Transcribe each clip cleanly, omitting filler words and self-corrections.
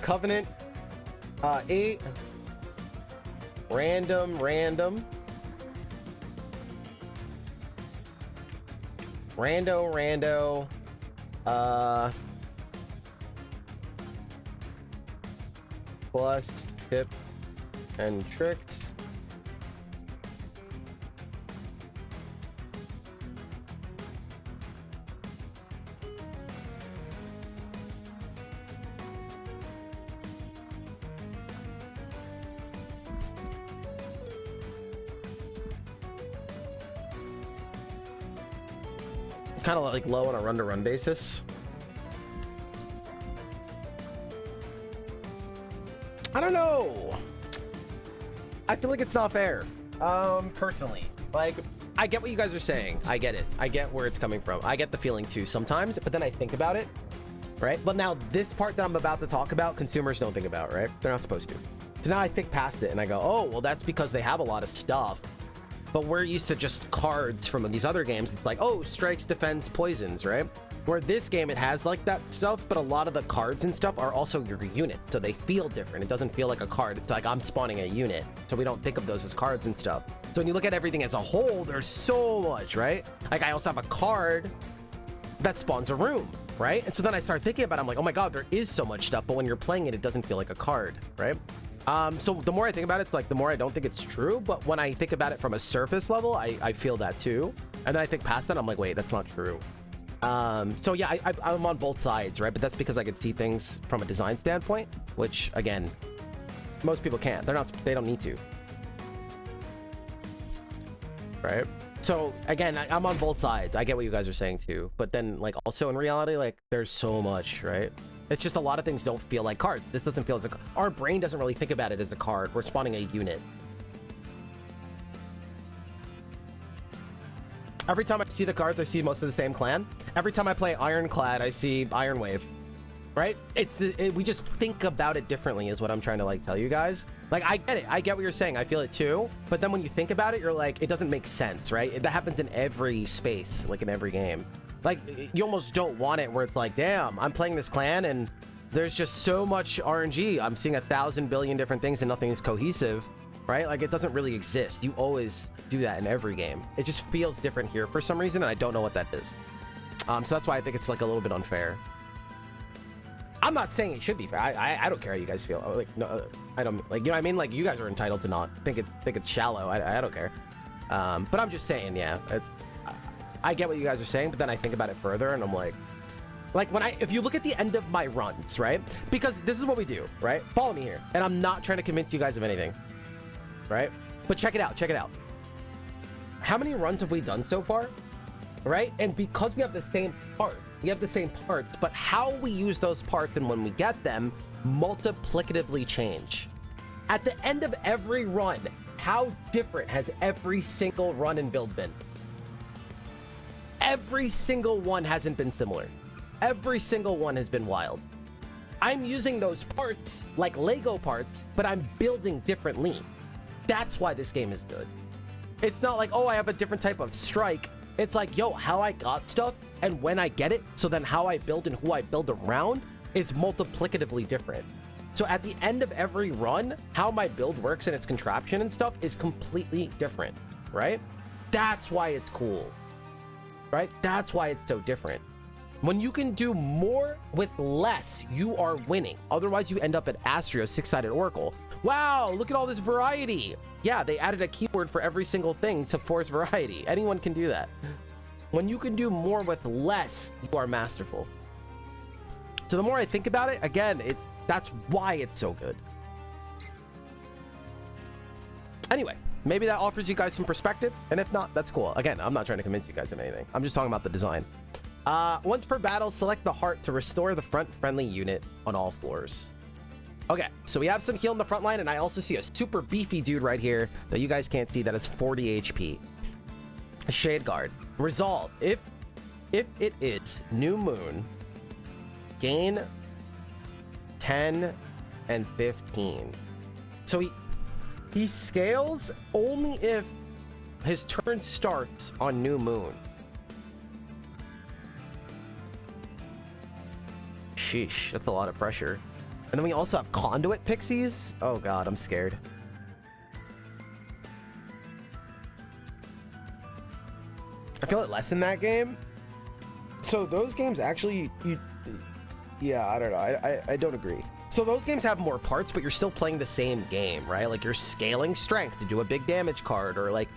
Covenant. 8. Random. Rando. Plus tip and tricks. Kind of like low on a run-to-run basis. I don't know. I feel like it's not fair. Personally, like, I get what you guys are saying. I get it. I get where it's coming from. I get the feeling too sometimes, but then I think about it, right? But now this part that I'm about to talk about, consumers don't think about, right? They're not supposed to. So now I think past it and I go, oh, well, that's because they have a lot of stuff. But we're used to just cards from these other games. It's like, oh, strikes, defense, poisons, right? Where this game, it has like that stuff, but a lot of the cards and stuff are also your unit. So they feel different. It doesn't feel like a card. It's like I'm spawning a unit. So we don't think of those as cards and stuff. So when you look at everything as a whole, there's so much, right? Like I also have a card that spawns a room, right? And so then I start thinking about it. I'm like, oh my God, there is so much stuff. But when you're playing it, it doesn't feel like a card, right? So the more I think about it, it's like the more I don't think it's true. But when I think about it from a surface level, I feel that too. And then I think past that, I'm like, wait, that's not true. So yeah, I'm on both sides, right? But that's because I could see things from a design standpoint, which again, most people can't. They don't need to. Right? So again, I'm on both sides. I get what you guys are saying too. But then like also in reality, like there's so much, right? It's just a lot of things don't feel like cards. This doesn't feel as our brain doesn't really think about it as a card. We're spawning a unit. Every time I see the cards, I see most of the same clan. Every time I play Ironclad, I see Iron Wave, right? We just think about it differently is what I'm trying to like tell you guys. Like, I get it. I get what you're saying. I feel it too. But then when you think about it, you're like, it doesn't make sense, right? That happens in every space, like in every game. Like, you almost don't want it where it's like, damn, I'm playing this clan and there's just so much RNG. I'm seeing 1,000 billion different things and nothing is cohesive, right? Like, it doesn't really exist. You always do that in every game. It just feels different here for some reason, and I don't know what that is. So that's why I think it's like a little bit unfair. I'm not saying it should be fair. I don't care how you guys feel. Like, no, I don't, like, you know what I mean? Like, you guys are entitled to not think it's shallow. I don't care. But I'm just saying, yeah, I get what you guys are saying, but then I think about it further and I'm like if you look at the end of my runs, right? Because this is what we do, right? Follow me here. And I'm not trying to convince you guys of anything, right? But check it out. How many runs have we done so far? Right? And because we have the same parts, but how we use those parts and when we get them multiplicatively change. At the end of every run, how different has every single run and build been? Every single one hasn't been similar. Every single one has been wild. I'm using those parts like Lego parts, but I'm building differently. That's why this game is good. It's not like, oh, I have a different type of strike. It's like, yo, how I got stuff and when I get it, so then how I build and who I build around is multiplicatively different. So at the end of every run, how my build works and its contraption and stuff is completely different, right? That's why it's cool, right? That's why it's so different. When you can do more with less, you are winning. Otherwise, you end up at Astria 6-sided Oracle. Wow, look at all this variety. Yeah, they added a keyword for every single thing to force variety. Anyone can do that. When you can do more with less, you are masterful. So the more I think about it, again, that's why it's so good. Anyway, maybe that offers you guys some perspective, and if not, that's cool. Again, I'm not trying to convince you guys of anything. I'm just talking about the design. Once per battle, select the heart to restore the front friendly unit on all floors. Okay, so we have some heal in the front line, and I also see a super beefy dude right here that you guys can't see that is 40 HP. A Shade Guard. Resolve. If it is new moon, gain 10 and 15. So he scales only if his turn starts on new moon. Sheesh, that's a lot of pressure. And then we also have Conduit Pixies. Oh god, I'm scared. I feel it less in that game. So those games actually, yeah, I don't know. I don't agree. So those games have more parts, but you're still playing the same game, right? Like you're scaling strength to do a big damage card, or like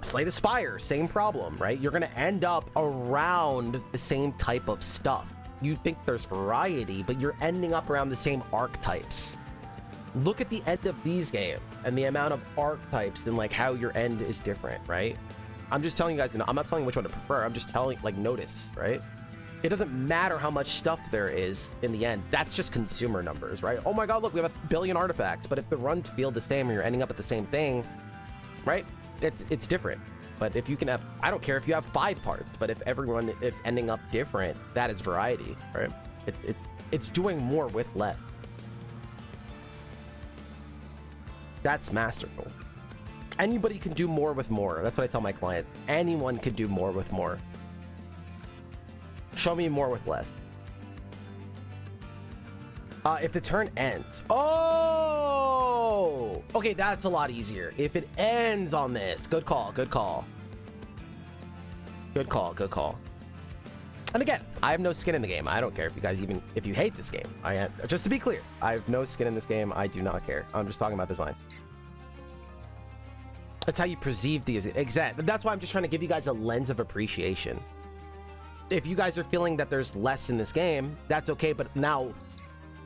Slay the Spire, same problem, right? You're gonna end up around the same type of stuff. You think there's variety, but you're ending up around the same archetypes. Look at the end of these games and the amount of archetypes and like how your end is different, right? I'm just telling you guys, I'm not telling you which one to prefer. I'm just telling, like, notice, right? It doesn't matter how much stuff there is in the end. That's just consumer numbers, right? Oh my god, look, we have 1 billion artifacts. But if the runs feel the same and you're ending up at the same thing, right? It's different. But if you can have, I don't care if you have 5 parts, but if everyone is ending up different, that is variety, right? It's doing more with less. That's masterful. Anybody can do more with more. That's what I tell my clients. Anyone can do more with more. Show me more with less. If the turn ends. Oh! Okay, that's a lot easier. If it ends on this. Good call, good call. Good call, good call. And again, I have no skin in the game. I don't care if you guys even, if you hate this game. Just to be clear, I have no skin in this game. I do not care. I'm just talking about design. That's how you perceive these. Exactly. That's why I'm just trying to give you guys a lens of appreciation. If you guys are feeling that there's less in this game, that's okay. But now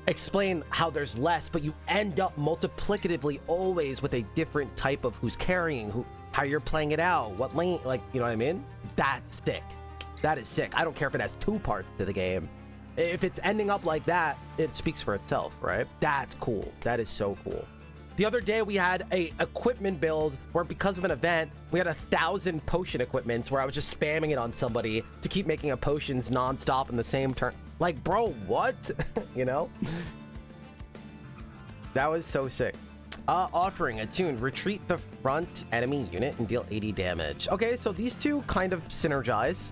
explain how there's less, but you end up multiplicatively always with a different type of who's carrying, how you're playing it out, what lane, like, you know what I mean? That's sick. That is sick. I don't care if it has 2 parts to the game. If it's ending up like that, it speaks for itself, right? That's cool. That is so cool. The other day we had a equipment build where, because of an event, we had 1,000 potion equipments where I was just spamming it on somebody to keep making a potions nonstop in the same turn. Like, bro, what? You know? That was so sick. Offering attune, retreat the front enemy unit and deal 80 damage. Okay, so these two kind of synergize.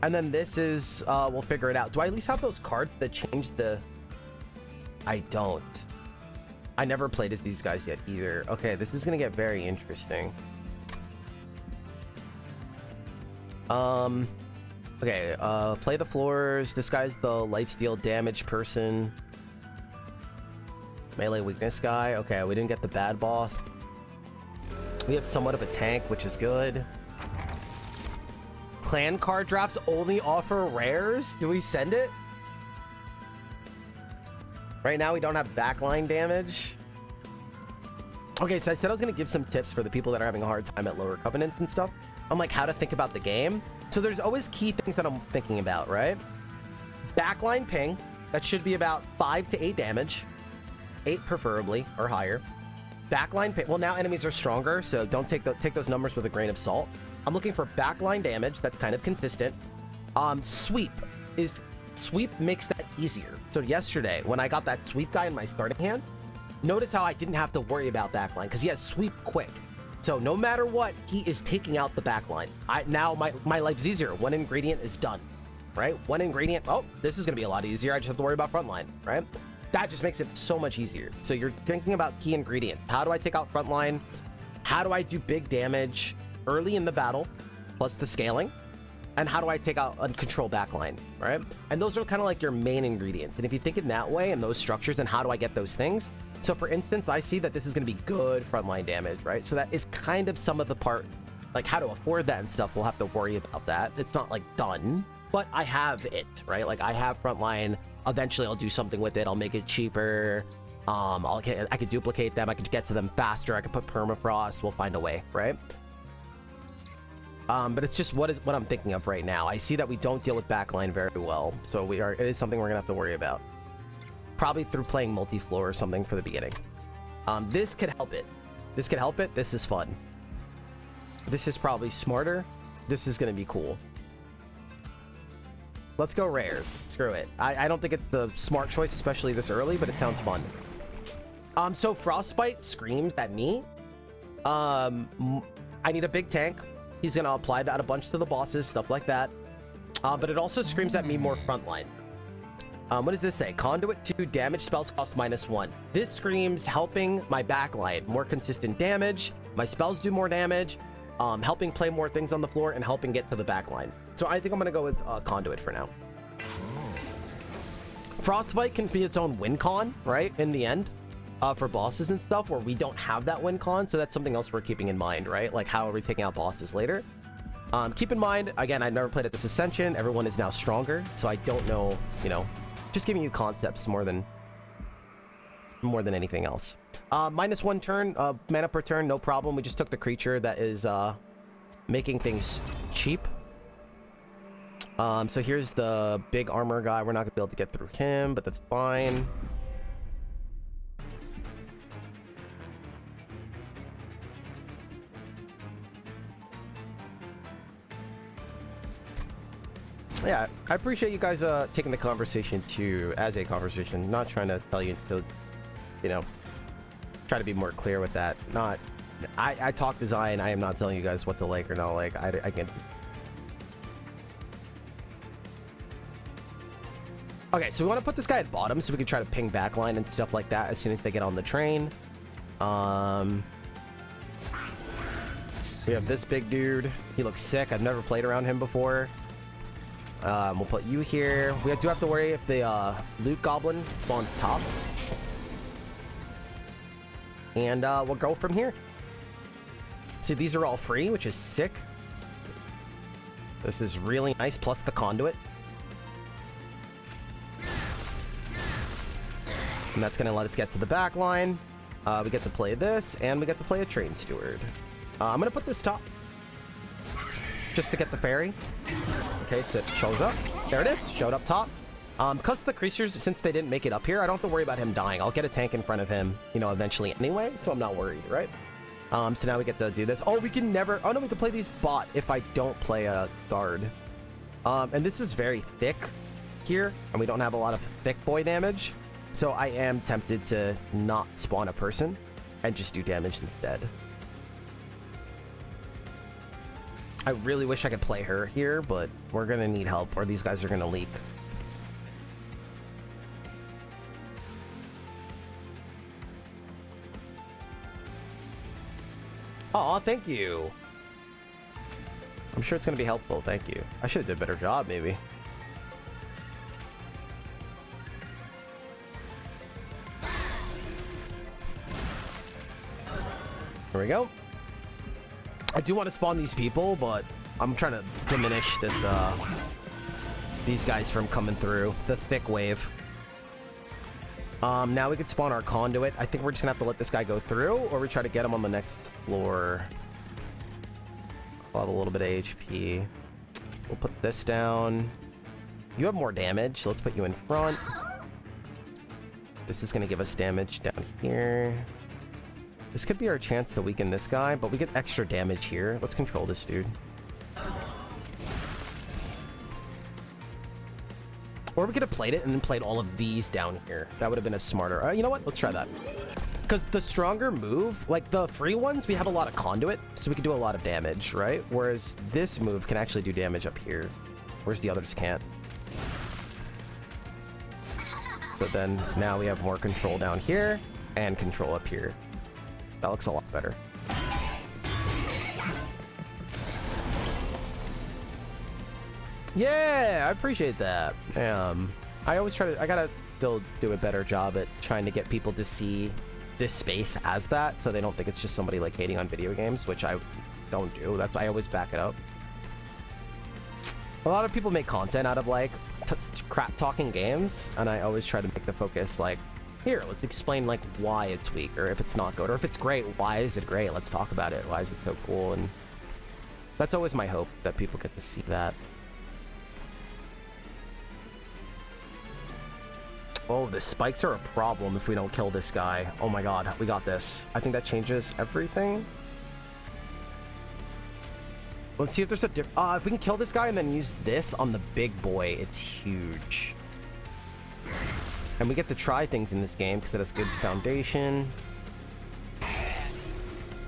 And then this is, we'll figure it out. Do I at least have those cards that change the... I don't. I never played as these guys yet either. Okay, this is gonna get very interesting. Okay, play the floors. This guy's the lifesteal damage person. Melee weakness guy. Okay, we didn't get the bad boss. We have somewhat of a tank, which is good. Clan card drafts only offer rares. Do we send it? Right now, we don't have backline damage. Okay, so I said I was going to give some tips for the people that are having a hard time at lower covenants and stuff. I'm like, how to think about the game. So there's always key things that I'm thinking about, right? Backline ping. That should be about 5 to 8 damage. 8 preferably, or higher. Backline ping. Well, now enemies are stronger, so don't take those numbers with a grain of salt. I'm looking for backline damage. That's kind of consistent. Sweep makes that easier. So yesterday, when I got that sweep guy in my starting hand, notice how I didn't have to worry about backline because he has sweep quick. So no matter what, he is taking out the backline. Now my life's easier. 1 ingredient is done, right? 1 ingredient. Oh, this is going to be a lot easier. I just have to worry about frontline, right? That just makes it so much easier. So you're thinking about key ingredients. How do I take out frontline? How do I do big damage early in the battle, plus the scaling? And how do I take out and control backline, right? And those are kind of like your main ingredients. And if you think in that way and those structures and how do I get those things? So for instance, I see that this is going to be good frontline damage, right? So that is kind of some of the part, like how to afford that and stuff. We'll have to worry about that. It's not like done, but I have it, right? Like I have frontline. Eventually I'll do something with it. I'll make it cheaper. I could duplicate them. I could get to them faster. I could put permafrost. We'll find a way, right? But it's just what I'm thinking of right now. I see that we don't deal with backline very well, so it is something we're gonna have to worry about. Probably through playing multi-floor or something for the beginning. This could help it. This could help it. This is fun. This is probably smarter. This is gonna be cool. Let's go rares. Screw it. I don't think it's the smart choice, especially this early, but it sounds fun. So Frostbite screams at me. I need a big tank. He's going to apply that a bunch to the bosses, stuff like that. But it also screams at me more frontline. What does this say? Conduit 2, damage spells cost -1. This screams helping my backline. More consistent damage. My spells do more damage. Helping play more things on the floor and helping get to the backline. So I think I'm going to go with Conduit for now. Frostbite can be its own win con, right? In the end, for bosses and stuff where we don't have that win con. So that's something else we're keeping in mind, right? Like how are we taking out bosses later? Keep in mind, again, I've never played at this Ascension. Everyone is now stronger. So I don't know, you know, just giving you concepts more than anything else. -1 turn, mana per turn, no problem. We just took the creature that is making things cheap. So here's the big armor guy. We're not gonna be able to get through him, but that's fine. Yeah, I appreciate you guys taking the conversation to as a conversation, not trying to tell you to, you know, try to be more clear with that. Not, I talk design. I am not telling you guys what to like or not like. I can. Okay, so we want to put this guy at bottom so we can try to ping backline and stuff like that as soon as they get on the train. We have this big dude. He looks sick. I've never played around him before. We'll put you here. We do have to worry if the loot goblin spawns top. And we'll go from here. See, these are all free, which is sick. This is really nice, plus the conduit. And that's going to let us get to the back line. We get to play this, and we get to play a train steward. I'm going to put this top. Just to get the fairy. Okay, so it shows up. There it is. Showed up top. Because the creatures, since they didn't make it up here, I don't have to worry about him dying. I'll get a tank in front of him, you know, eventually anyway, so I'm not worried, right? So now we get to do this. Oh, we can never... Oh, no, we can play these bot if I don't play a guard. And this is very thick here, and we don't have a lot of thick boy damage. So I am tempted to not spawn a person and just do damage instead. I really wish I could play her here, but we're going to need help or these guys are going to leak. Oh, thank you. I'm sure it's going to be helpful. Thank you. I should have did a better job, maybe. Here we go. I do want to spawn these people, but I'm trying to diminish this, these guys from coming through the thick wave. Now we can spawn our conduit. I think we're just gonna have to let this guy go through, or we try to get him on the next floor. I'll have a little bit of HP. We'll put this down. You have more damage, so let's put you in front. This is gonna give us damage down here. This could be our chance to weaken this guy, but we get extra damage here. Let's control this dude. Or we could have played it and then played all of these down here. That would have been a smarter... you know what? Let's try that. Because the stronger move, like the free ones, we have a lot of conduit, so we can do a lot of damage, right? Whereas this move can actually do damage up here, whereas the others can't. So then now we have more control down here and control up here. That looks a lot better. Yeah, I appreciate that. I always try to... I gotta still do a better job at trying to get people to see this space as that, so they don't think it's just somebody like hating on video games, which I don't do. That's... I always back it up. A lot of people make content out of like crap talking games, and I always try to make the focus like, here, let's explain like why it's weak, or if it's not good, or if it's great, why is it great? Let's talk about it. Why is it so cool? And that's always my hope, that people get to see that. Oh, the spikes are a problem if we don't kill this guy. Oh my god, we got this. I think that changes everything. Let's see if there's a if we can kill this guy and then use this on the big boy, it's huge. And we get to try things in this game because it has good foundation.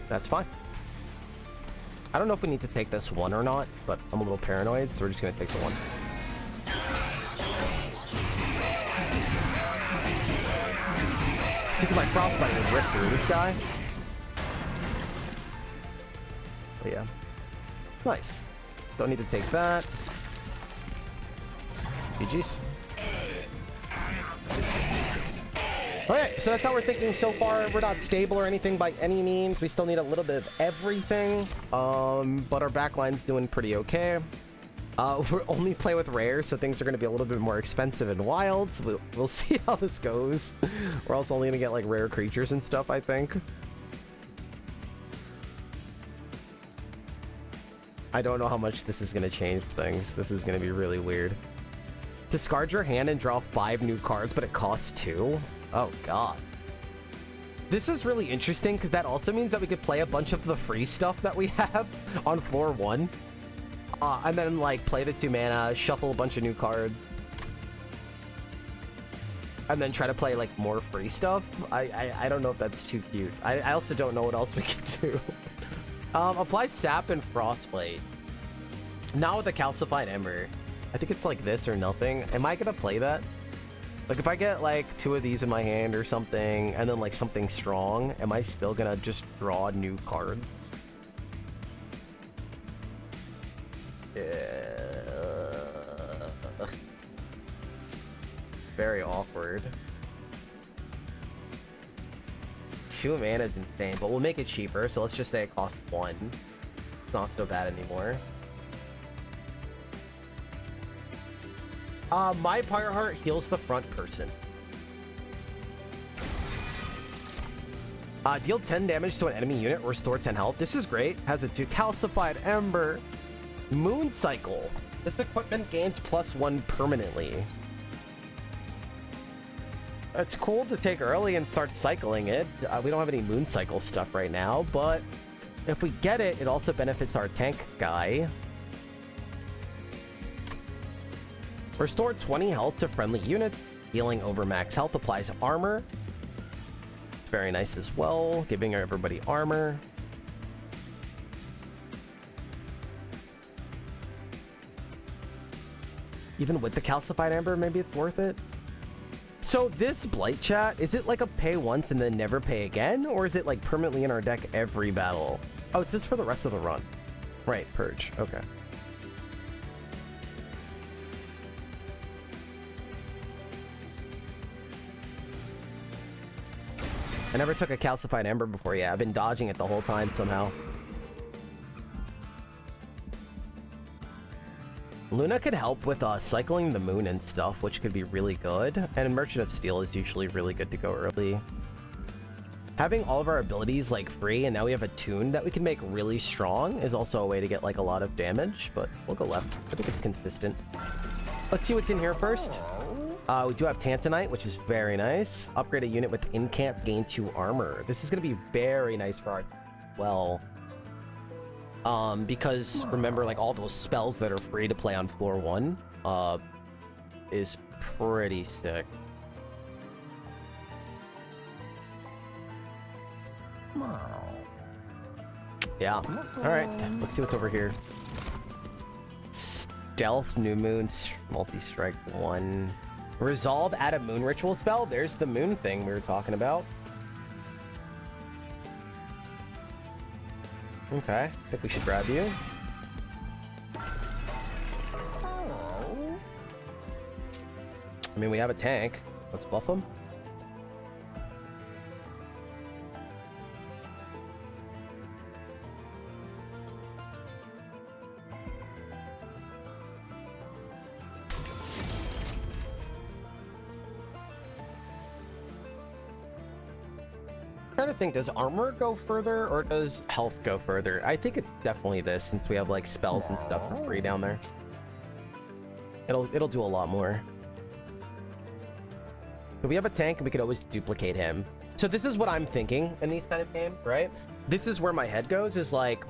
That's fine. I don't know if we need to take this one or not, but I'm a little paranoid, so we're just going to take the one. Thinking my frostbite would rip through this guy. But yeah. Nice. Don't need to take that. GG's. Okay, so that's how we're thinking so far. We're not stable or anything by any means. We still need a little bit of everything. But our backline's doing pretty okay. We only play with rares, so things are going to be a little bit more expensive and wild. So we'll see how this goes. We're also only going to get like rare creatures and stuff, I think. I don't know how much this is going to change things. This is going to be really weird. Discard your hand and draw 5 new cards, but it costs 2. Oh, God. This is really interesting because that also means that we could play a bunch of the free stuff that we have on floor 1. And then, like, play the 2 mana, shuffle a bunch of new cards. And then try to play, like, more free stuff. I don't know if that's too cute. I also don't know what else we can do. Apply Sap and Frostblade. Now with the Calcified Ember. I think it's like this or nothing. Am I gonna play that? Like, if I get, like, 2 of these in my hand or something, and then, like, something strong, am I still gonna just draw new cards? Very awkward. 2 mana is insane, but we'll make it cheaper, so let's just say it costs 1. It's not so bad anymore. My Fireheart heals the front person. Deal 10 damage to an enemy unit, restore 10 health. This is great. Has a 2 Calcified Ember. Moon Cycle. This equipment gains +1 permanently. It's cool to take early and start cycling it. We don't have any Moon Cycle stuff right now, but if we get it, it also benefits our tank guy. Restore 20 health to friendly units. Healing over max health applies armor. Very nice as well, giving everybody armor. Even with the Calcified Ember, maybe it's worth it. So this Blight Chat, is it like a pay once and then never pay again? Or is it like permanently in our deck every battle? Oh, it's this for the rest of the run. Right, Purge, okay. I never took a Calcified Ember before. Yeah, I've been dodging it the whole time somehow. Luna could help with cycling the moon and stuff, which could be really good. And Merchant of Steel is usually really good to go early. Having all of our abilities like free, and now we have a tune that we can make really strong, is also a way to get like a lot of damage. But we'll go left. I think it's consistent. Let's see what's in here first. We do have Tantanite, which is very nice. Upgrade a unit with Incant, gain 2 armor. This is going to be very nice for our team as well. Because remember, like, all those spells that are free to play on floor 1 is pretty sick. Yeah. Alright, let's see what's over here. Stealth, New Moons, Multi-Strike 1. Resolve, add a moon ritual spell. There's the moon thing we were talking about. Okay, I think we should grab you. I mean, we have a tank. Let's buff him. Trying to think, does armor go further or does health go further? I think it's definitely this, since we have like spells and stuff for free down there. It'll do a lot more. So we have a tank and we could always duplicate him. So this is what I'm thinking in these kind of games, right? This is where my head goes, is like,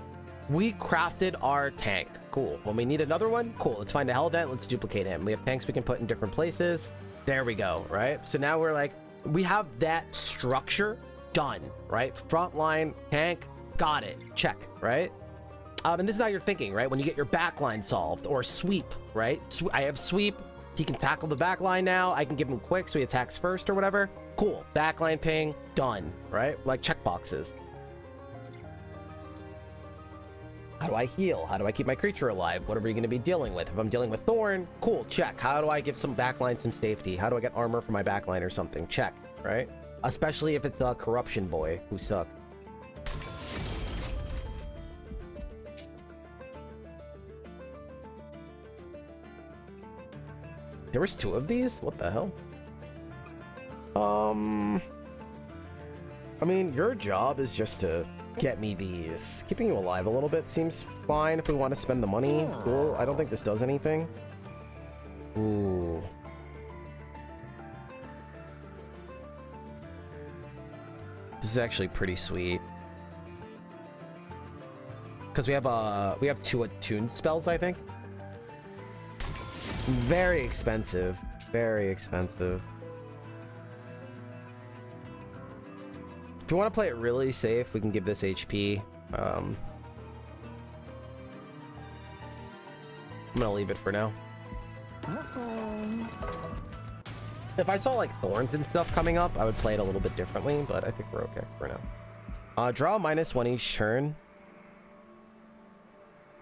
we crafted our tank. Cool. When we need another one, cool. Let's find a Helldent. Let's duplicate him. We have tanks we can put in different places. There we go, right? So now we're like, we have that structure done, right? Frontline, tank, got it. Check, right? And this is how you're thinking, right? When you get your backline solved, or sweep, right? I have sweep, He can tackle the backline now. I can give him quick so he attacks first or whatever. Cool. Backline ping. Done. Right? Like checkboxes. How do I heal? How do I keep my creature alive? What are we going to be dealing with? If I'm dealing with Thorn, cool, check. How do I give some backline some safety? How do I get armor for my backline or something? Check, right? Especially if it's a Corruption Boy who sucks. There was 2 of these? What the hell? I mean, your job is just to get me these. Keeping you alive a little bit seems fine if we want to spend the money. Cool. I don't think this does anything. Ooh. This is actually pretty sweet. Because we have 2 attuned spells, I think. Very expensive. Very expensive. If you want to play it really safe, we can give this HP. I'm gonna leave it for now. If I saw like thorns and stuff coming up, I would play it a little bit differently, but I think we're okay for now. Draw -1 each turn.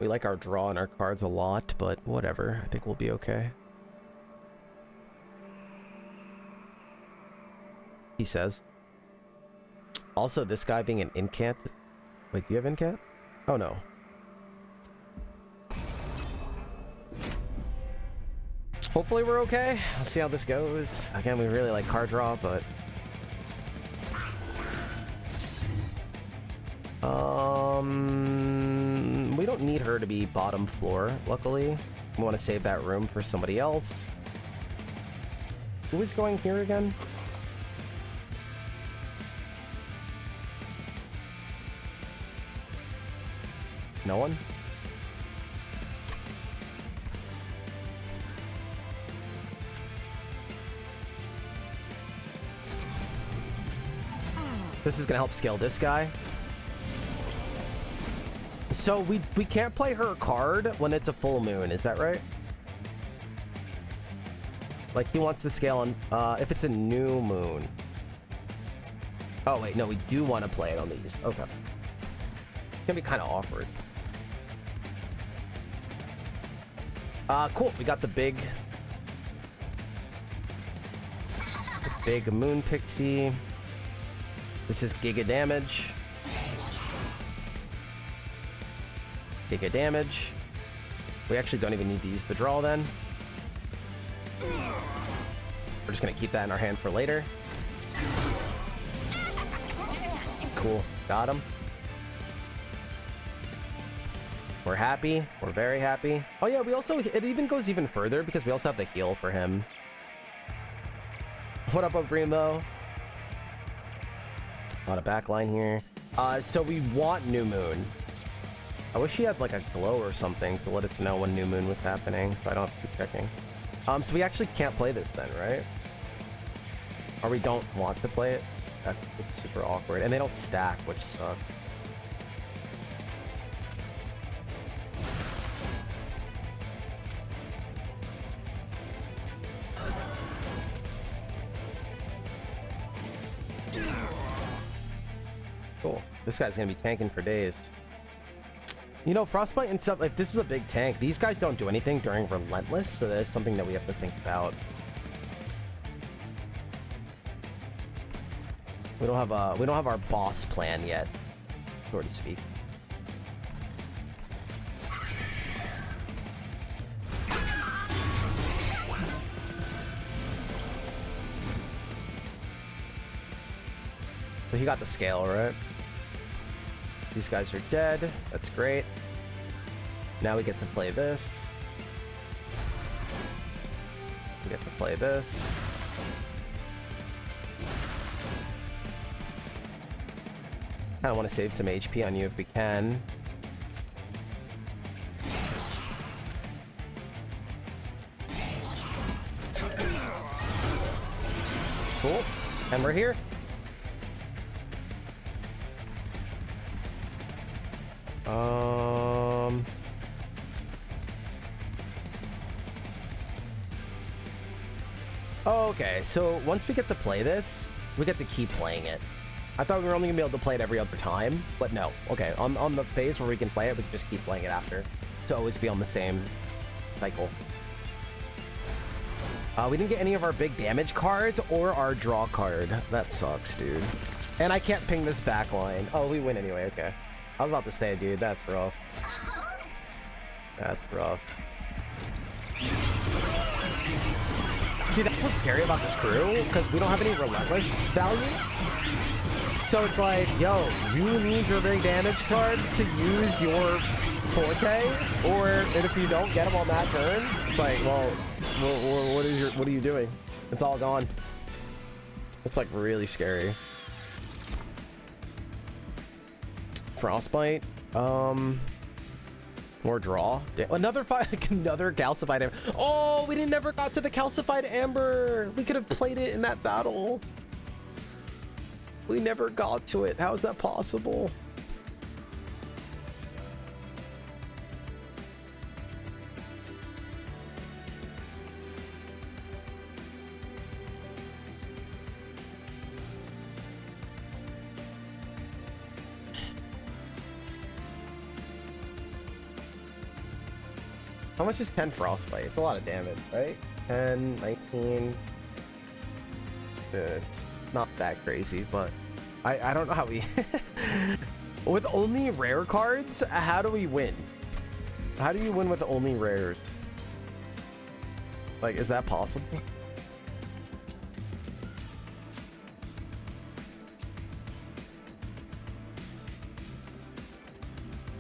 We like our draw and our cards a lot, but whatever. I think we'll be okay. He says. Also, this guy being an incant. Wait, do you have incant? Oh, no. Hopefully we're okay. Let's see how this goes. Again, we really like card draw, but... we don't need her to be bottom floor, luckily. We want to save that room for somebody else. Who is going here again? No one? This is gonna help scale this guy. So we can't play her card when it's a full moon, is that right? Like he wants to scale on if it's a new moon. Oh wait, no, we do want to play it on these. Okay. It's gonna be kind of awkward. Cool. We got the big moon pixie. This is Giga damage. Giga damage. We actually don't even need to use the draw then. We're just gonna keep that in our hand for later. Cool. Got him. We're happy. We're very happy. Oh yeah, we also, it even goes even further because we also have the heal for him. What up, Primo? A lot of backline here. So we want New Moon. I wish he had like a glow or something to let us know when New Moon was happening, so I don't have to keep checking. So we actually can't play this then, right? Or we don't want to play it? It's super awkward. And they don't stack, which sucks. Cool. This guy's gonna be tanking for days. You know, Frostbite and stuff, like, this is a big tank. These guys don't do anything during Relentless, so that is something that we have to think about. We don't have our boss plan yet, so to speak. But he got the scale, right? These guys are dead. That's great. Now we get to play this. We get to play this. I want to save some HP on you if we can. Cool. And we're here. okay, so once we get to play this, we get to keep playing it. I thought we were only gonna be able to play it every other time, but no. Okay, on the phase where we can play it, we can just keep playing it after to always be on the same cycle. We didn't get any of our big damage cards or our draw card. That sucks, dude. And I can't ping this back line. Oh, we win anyway. Okay. I was about to say, dude, that's rough. That's rough. See, that's what's scary about this crew, because we don't have any relentless value. So it's like, yo, you need your big damage cards to use your forte, or and if you don't get them on that turn, it's like, well, what are you doing? It's all gone. It's like really scary. Frostbite, more draw. Another calcified amber. Oh, we never got to the calcified amber. We could have played it in that battle. We never got to it. How is that possible? How much is 10 frostbite? It's a lot of damage, right? 10, 19. It's not that crazy, but I don't know how we... With only rare cards, how do we win? How do you win with only rares? Like, is that possible?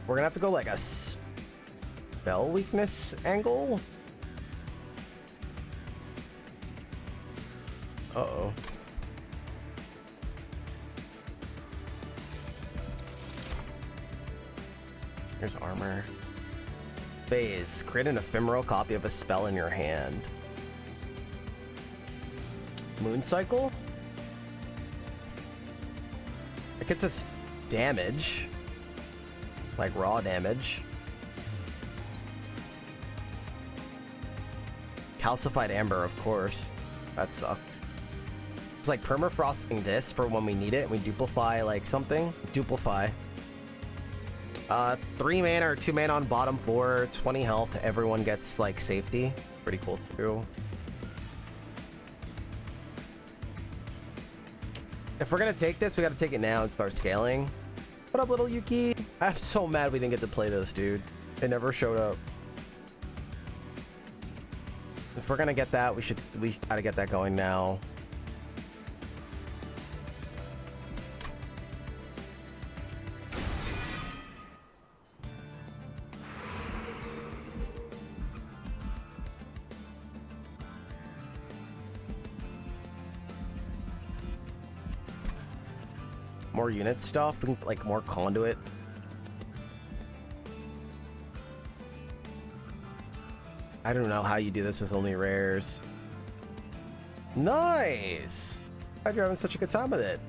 We're gonna have to go like a spell weakness angle. Uh-oh. Here's armor. Phase. Create an ephemeral copy of a spell in your hand. Moon cycle? It gets us damage. Like raw damage. Calcified amber, of course. That sucks. It's like permafrosting this for when we need it. We duplify like something. Duplify. 3 mana or 2 mana on bottom floor, 20 health. Everyone gets like safety. Pretty cool too. If we're gonna take this, we gotta take it now and start scaling. What up, little Yuki? I'm so mad we didn't get to play this, dude. It never showed up. If we're gonna get that, we gotta get that going now. More unit stuff, like more conduit. I don't know how you do this with only rares. Nice! Glad you're having such a good time with it.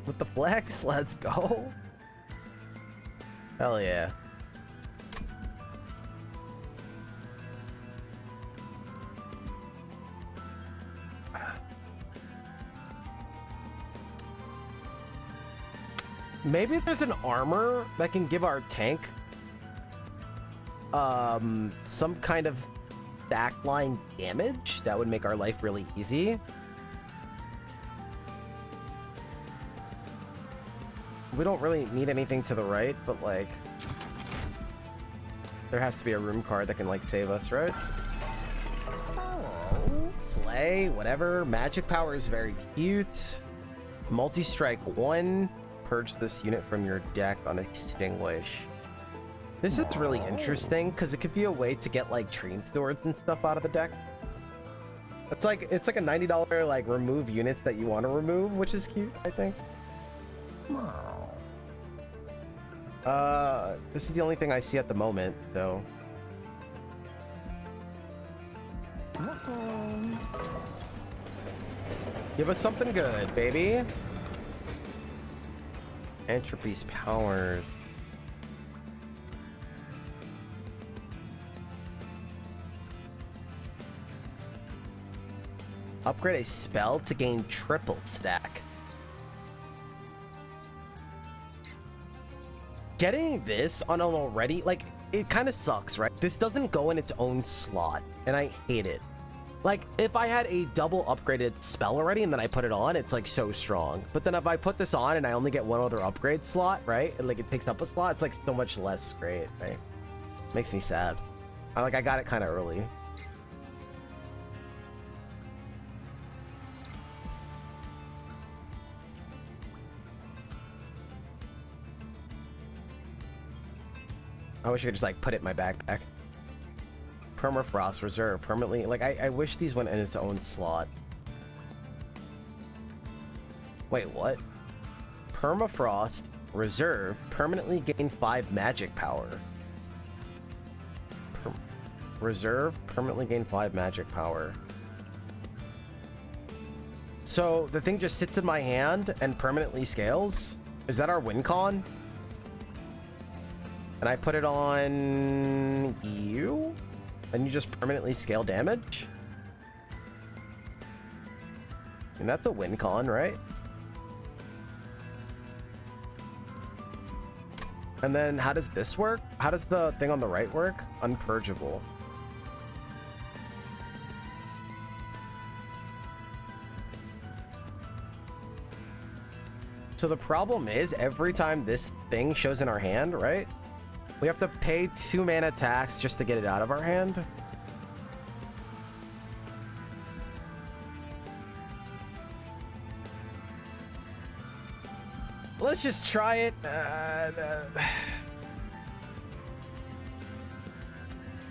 With the flex, let's go. Hell yeah. Maybe there's an armor that can give our tank some kind of backline damage that would make our life really easy. We don't really need anything to the right, but like there has to be a room card that can like save us, right? Slay, whatever. Magic power is very cute. Multi-strike 1. Purge this unit from your deck on extinguish. This is really interesting because it could be a way to get like train swords and stuff out of the deck. It's like a $90 like remove units that you want to remove, which is cute, I think. This is the only thing I see at the moment, though. Give us something good, baby. Entropy's powers. Upgrade a spell to gain triple stack. Getting this on an already, like, it kind of sucks, right? This doesn't go in its own slot, and I hate it. Like, if I had a double upgraded spell already and then I put it on, it's like so strong. But then if I put this on and I only get one other upgrade slot, right? And like it takes up a slot, it's like so much less great, right? Makes me sad. I got it kind of early. I wish I could just like put it in my backpack. Permafrost reserve permanently. Like I wish these went in its own slot. Wait, what? Permafrost reserve permanently gain 5 magic power. Reserve permanently gain 5 magic power. So the thing just sits in my hand and permanently scales? Is that our win con? And I put it on you? And you just permanently scale damage? And that's a win con, right? And then how does this work? How does the thing on the right work? Unpurgeable. So the problem is every time this thing shows in our hand, right? We have to pay 2 mana tax just to get it out of our hand. Let's just try it.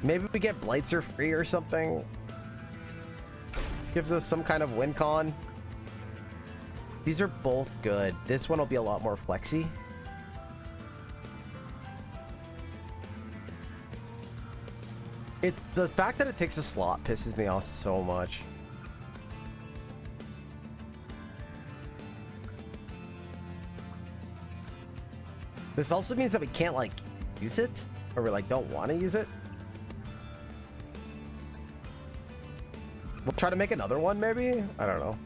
Maybe we get Blightser free or something. Gives us some kind of win con. These are both good. This one will be a lot more flexy. It's the fact that it takes a slot pisses me off so much. This also means that we can't like use it, or we like don't want to use it. We'll try to make another one maybe? I don't know.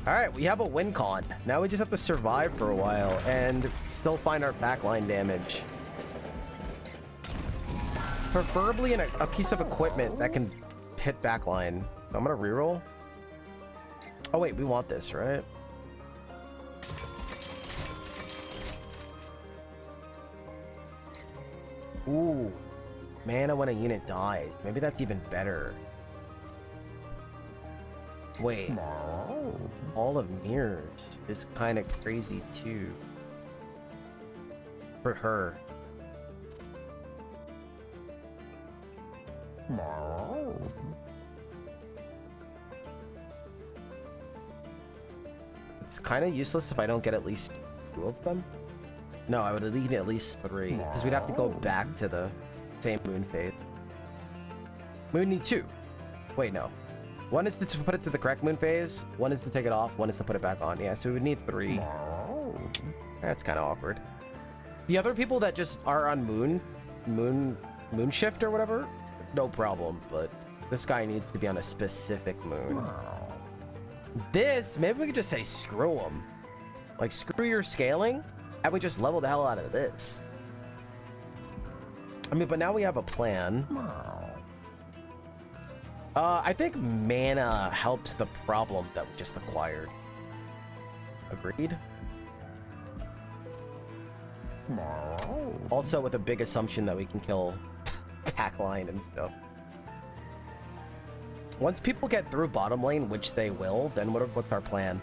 Alright, we have a win con. Now we just have to survive for a while and still find our backline damage. Preferably in a piece of equipment that can hit backline. I'm gonna reroll. Oh wait, we want this, right? Ooh. Mana when a unit dies. Maybe that's even better. Wait. All of Mirrors is kind of crazy too. For her. It's kind of useless if I don't get at least 2 of them. No, I would need at least 3, because we'd have to go back to the same moon phase. We would need 2. Wait, no. 1 is to put it to the correct moon phase, 1 is to take it off, 1 is to put it back on. Yeah, so we would need 3. That's kind of awkward. The other people that just are on moon shift or whatever, no problem, but this guy needs to be on a specific moon. This, maybe we could just say screw him. Like, screw your scaling, and we just level the hell out of this. I mean, but now we have a plan. I think mana helps the problem that we just acquired. Agreed? Also with a big assumption that we can kill backline and stuff. Once people get through bottom lane, which they will, then what's our plan?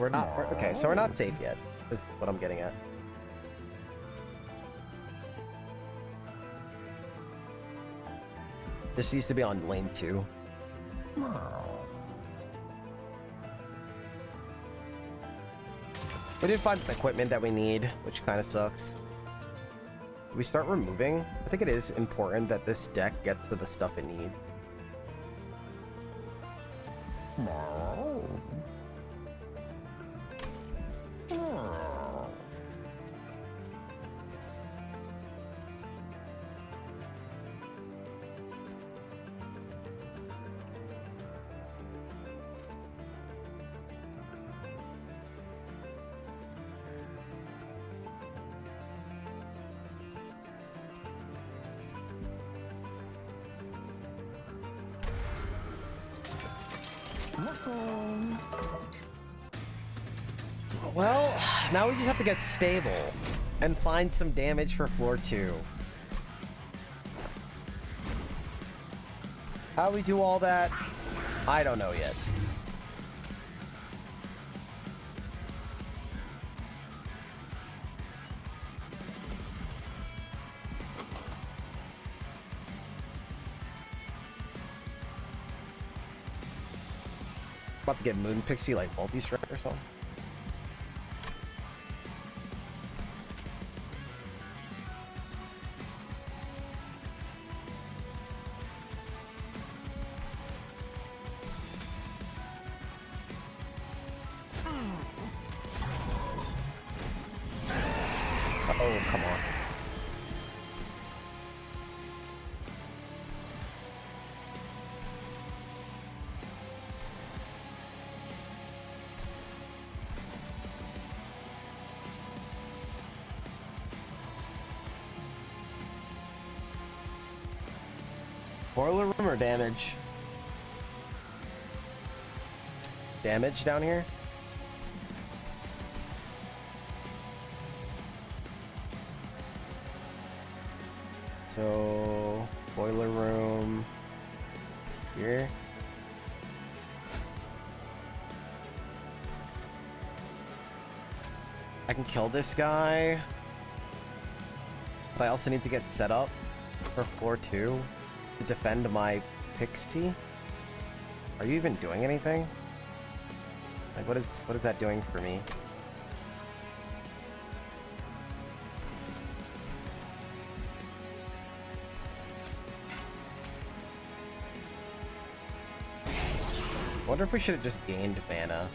Okay, so we're not safe yet, is what I'm getting at. This needs to be on lane 2. We didn't find the equipment that we need, which kind of sucks. We start removing. I think it is important that this deck gets to the stuff it needs. Well, now we just have to get stable and find some damage for floor 2. How we do all that, I don't know yet. About to get Moon Pixie like multi-strike or something. Oh, come on. Boiler room or damage? Damage down here? So, boiler room here. I can kill this guy, but I also need to get set up for floor 2 to defend my Pixie. Are you even doing anything? Like, what is that doing for me? I wonder if we should have just gained mana.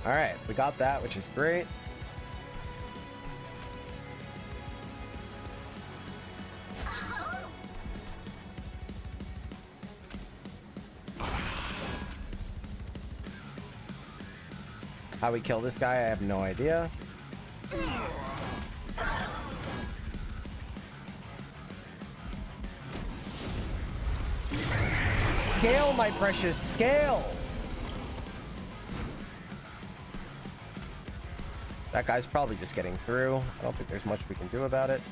Alright, we got that, which is great. How we kill this guy, I have no idea. Scale, my precious, scale! That guy's probably just getting through. I don't think there's much we can do about it.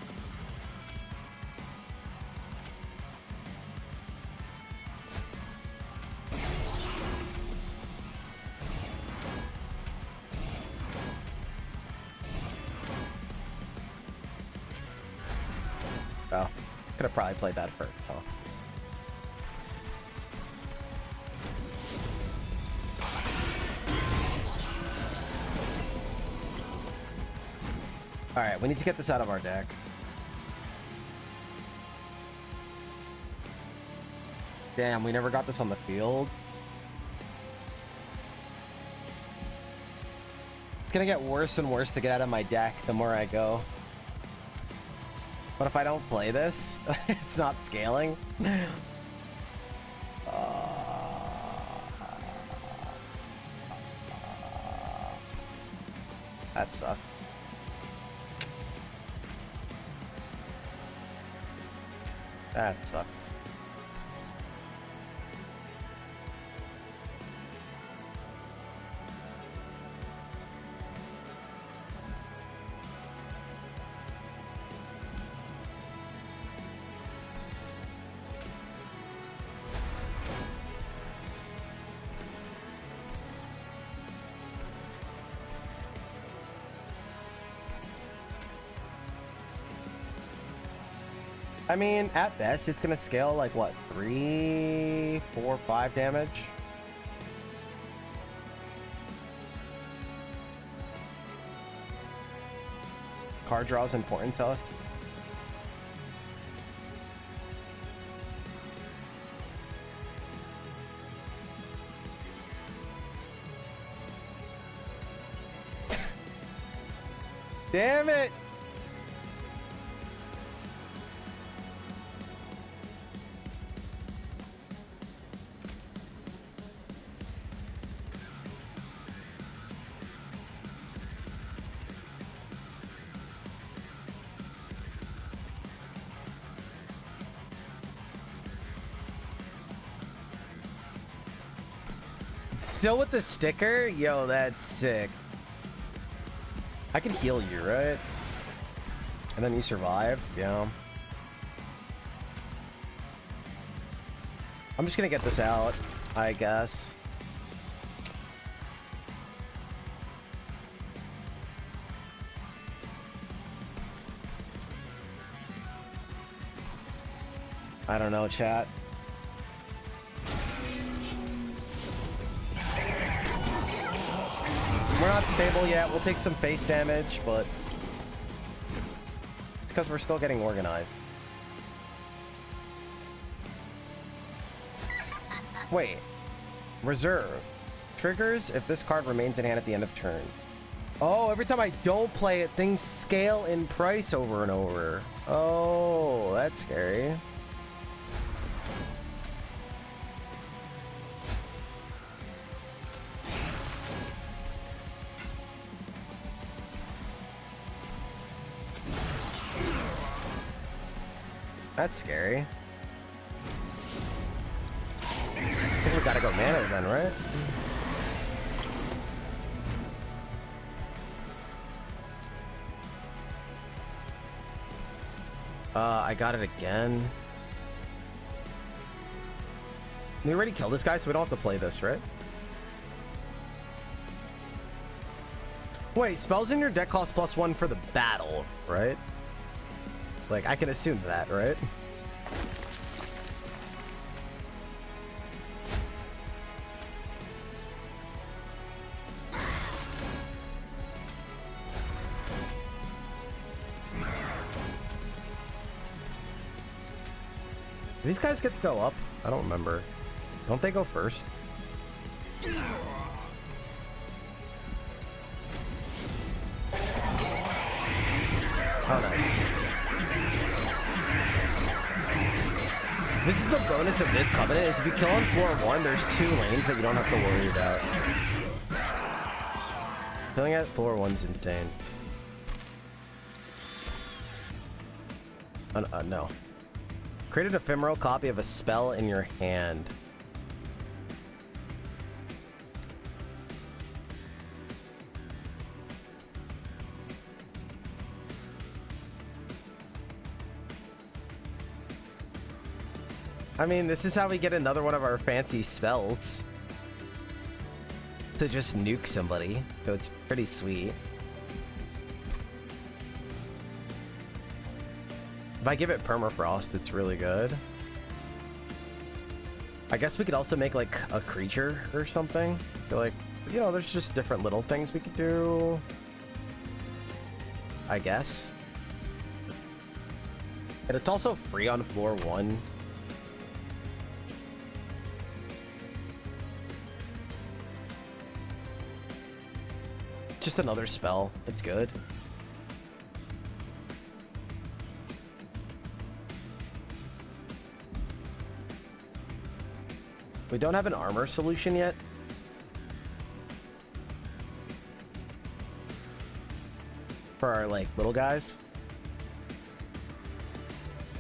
Oh, could have probably played that first, huh? Alright, we need to get this out of our deck. Damn, we never got this on the field. It's gonna get worse and worse to get out of my deck the more I go. But if I don't play this, it's not scaling. That sucks. That sucks. I mean, at best, it's gonna scale like what, 3, 4, 5 damage? Card draw is important to us. Damn it! Still with the sticker? Yo, that's sick. I can heal you, right? And then you survive, yeah. I'm just gonna get this out, I guess. I don't know, chat. We're not stable yet. We'll take some face damage, but it's because we're still getting organized. Wait. Reserve. Triggers if this card remains in hand at the end of turn. Oh, every time I don't play it, things scale in price over and over. Oh, that's scary. That's scary. I think we gotta go mana then, right? I got it again. We already killed this guy, so we don't have to play this, right? Wait, spells in your deck cost +1 for the battle, right? Like, I can assume that, right? These guys get to go up? I don't remember. Don't they go first? Oh, nice. This is the bonus of this covenant, is if you kill on floor 1, there's 2 lanes that you don't have to worry about. Killing at floor 1's insane. No. Create an ephemeral copy of a spell in your hand. I mean, this is how we get another one of our fancy spells. To just nuke somebody. So it's pretty sweet. If I give it permafrost, it's really good. I guess we could also make like a creature or something. I feel like, you know, there's just different little things we could do. I guess. And it's also free on floor 1. Just another spell. It's good. We don't have an armor solution yet. For our, like, little guys.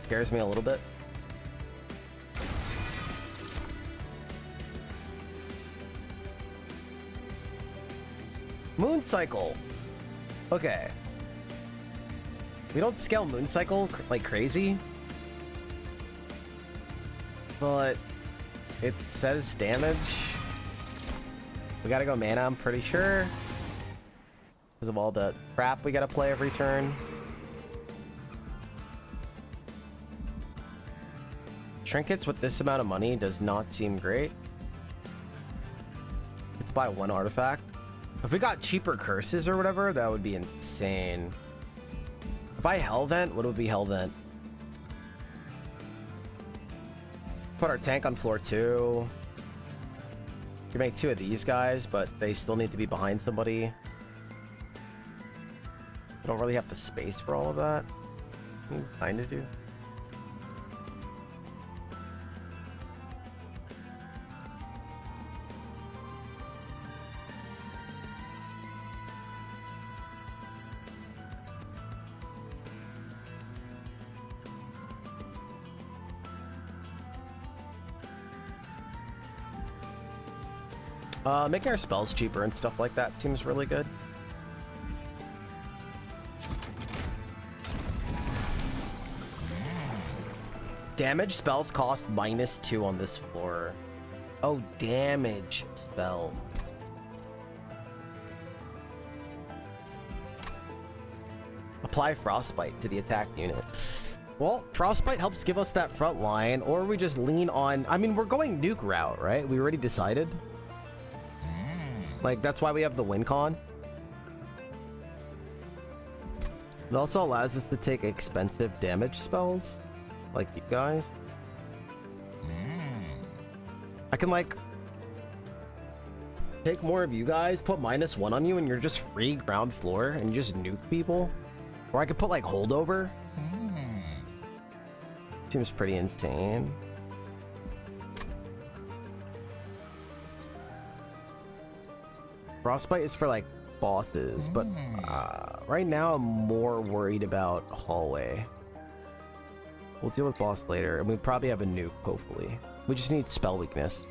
Scares me a little bit. Moon Cycle. Okay. We don't scale Moon Cycle like crazy. But it says damage. We gotta go mana, I'm pretty sure. Because of all the crap we gotta play every turn. Trinkets with this amount of money does not seem great. Let's buy 1 artifact. If we got cheaper curses or whatever, that would be insane. If I Hellvent, what would be Hellvent? Put our tank on floor 2. We can make 2 of these guys, but they still need to be behind somebody. We don't really have the space for all of that. We kind of do. Making our spells cheaper and stuff like that seems really good. Damage spells cost -2 on this floor. Oh, damage spell. Apply Frostbite to the attack unit. Well, Frostbite helps give us that front line, or we just lean on... I mean, we're going nuke route, right? We already decided. Like, that's why we have the win con. It also allows us to take expensive damage spells, like you guys. I can, like, take more of you guys, put -1 on you, and you're just free ground floor, and you just nuke people. Or I could put, like, holdover. Seems pretty insane. Frostbite is for, like, bosses, but right now I'm more worried about hallway. We'll deal with boss later, and we probably have a nuke, hopefully. We just need spell weakness.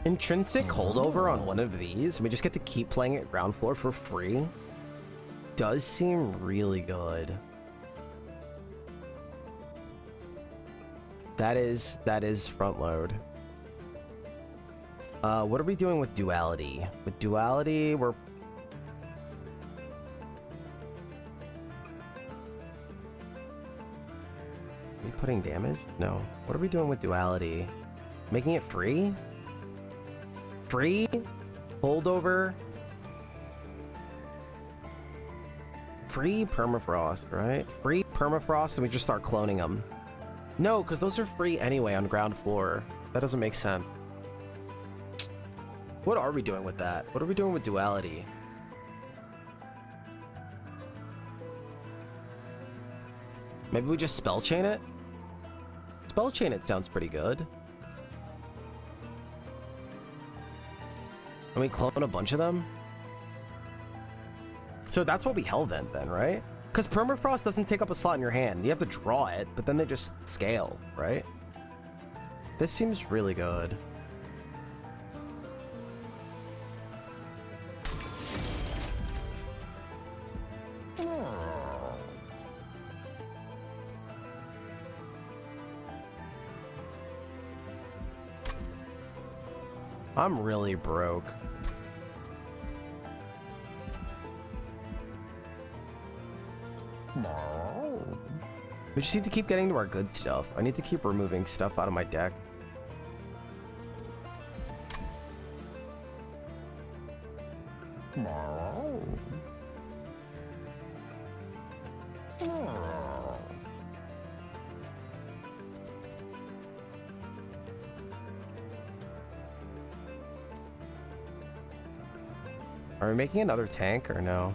Intrinsic holdover on one of these, and we just get to keep playing at ground floor for free. Does seem really good. That is front load. What are we doing with duality? With duality, we're... Are we putting damage? No. What are we doing with duality? Making it free? Free? Holdover? Free permafrost, right? Free permafrost, and we just start cloning them. No, because those are free anyway on ground floor. That doesn't make sense. What are we doing with that? What are we doing with duality? Maybe we just spell chain it? Spell chain it sounds pretty good. And we clone a bunch of them? So that's what we Hellvent then, right? Because permafrost doesn't take up a slot in your hand. You have to draw it, but then they just scale, right? This seems really good. I'm really broke. We just need to keep getting to our good stuff. I need to keep removing stuff out of my deck. Are we making another tank or no?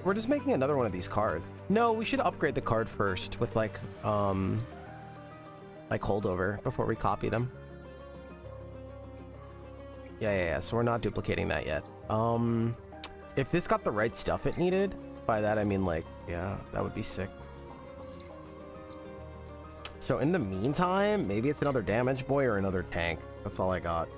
We're just making another one of these cards. No, we should upgrade the card first with like holdover before we copy them. Yeah. So we're not duplicating that yet. If this got the right stuff it needed, by that I mean like, yeah, that would be sick. So in the meantime, maybe it's another damage boy or another tank. That's all I got.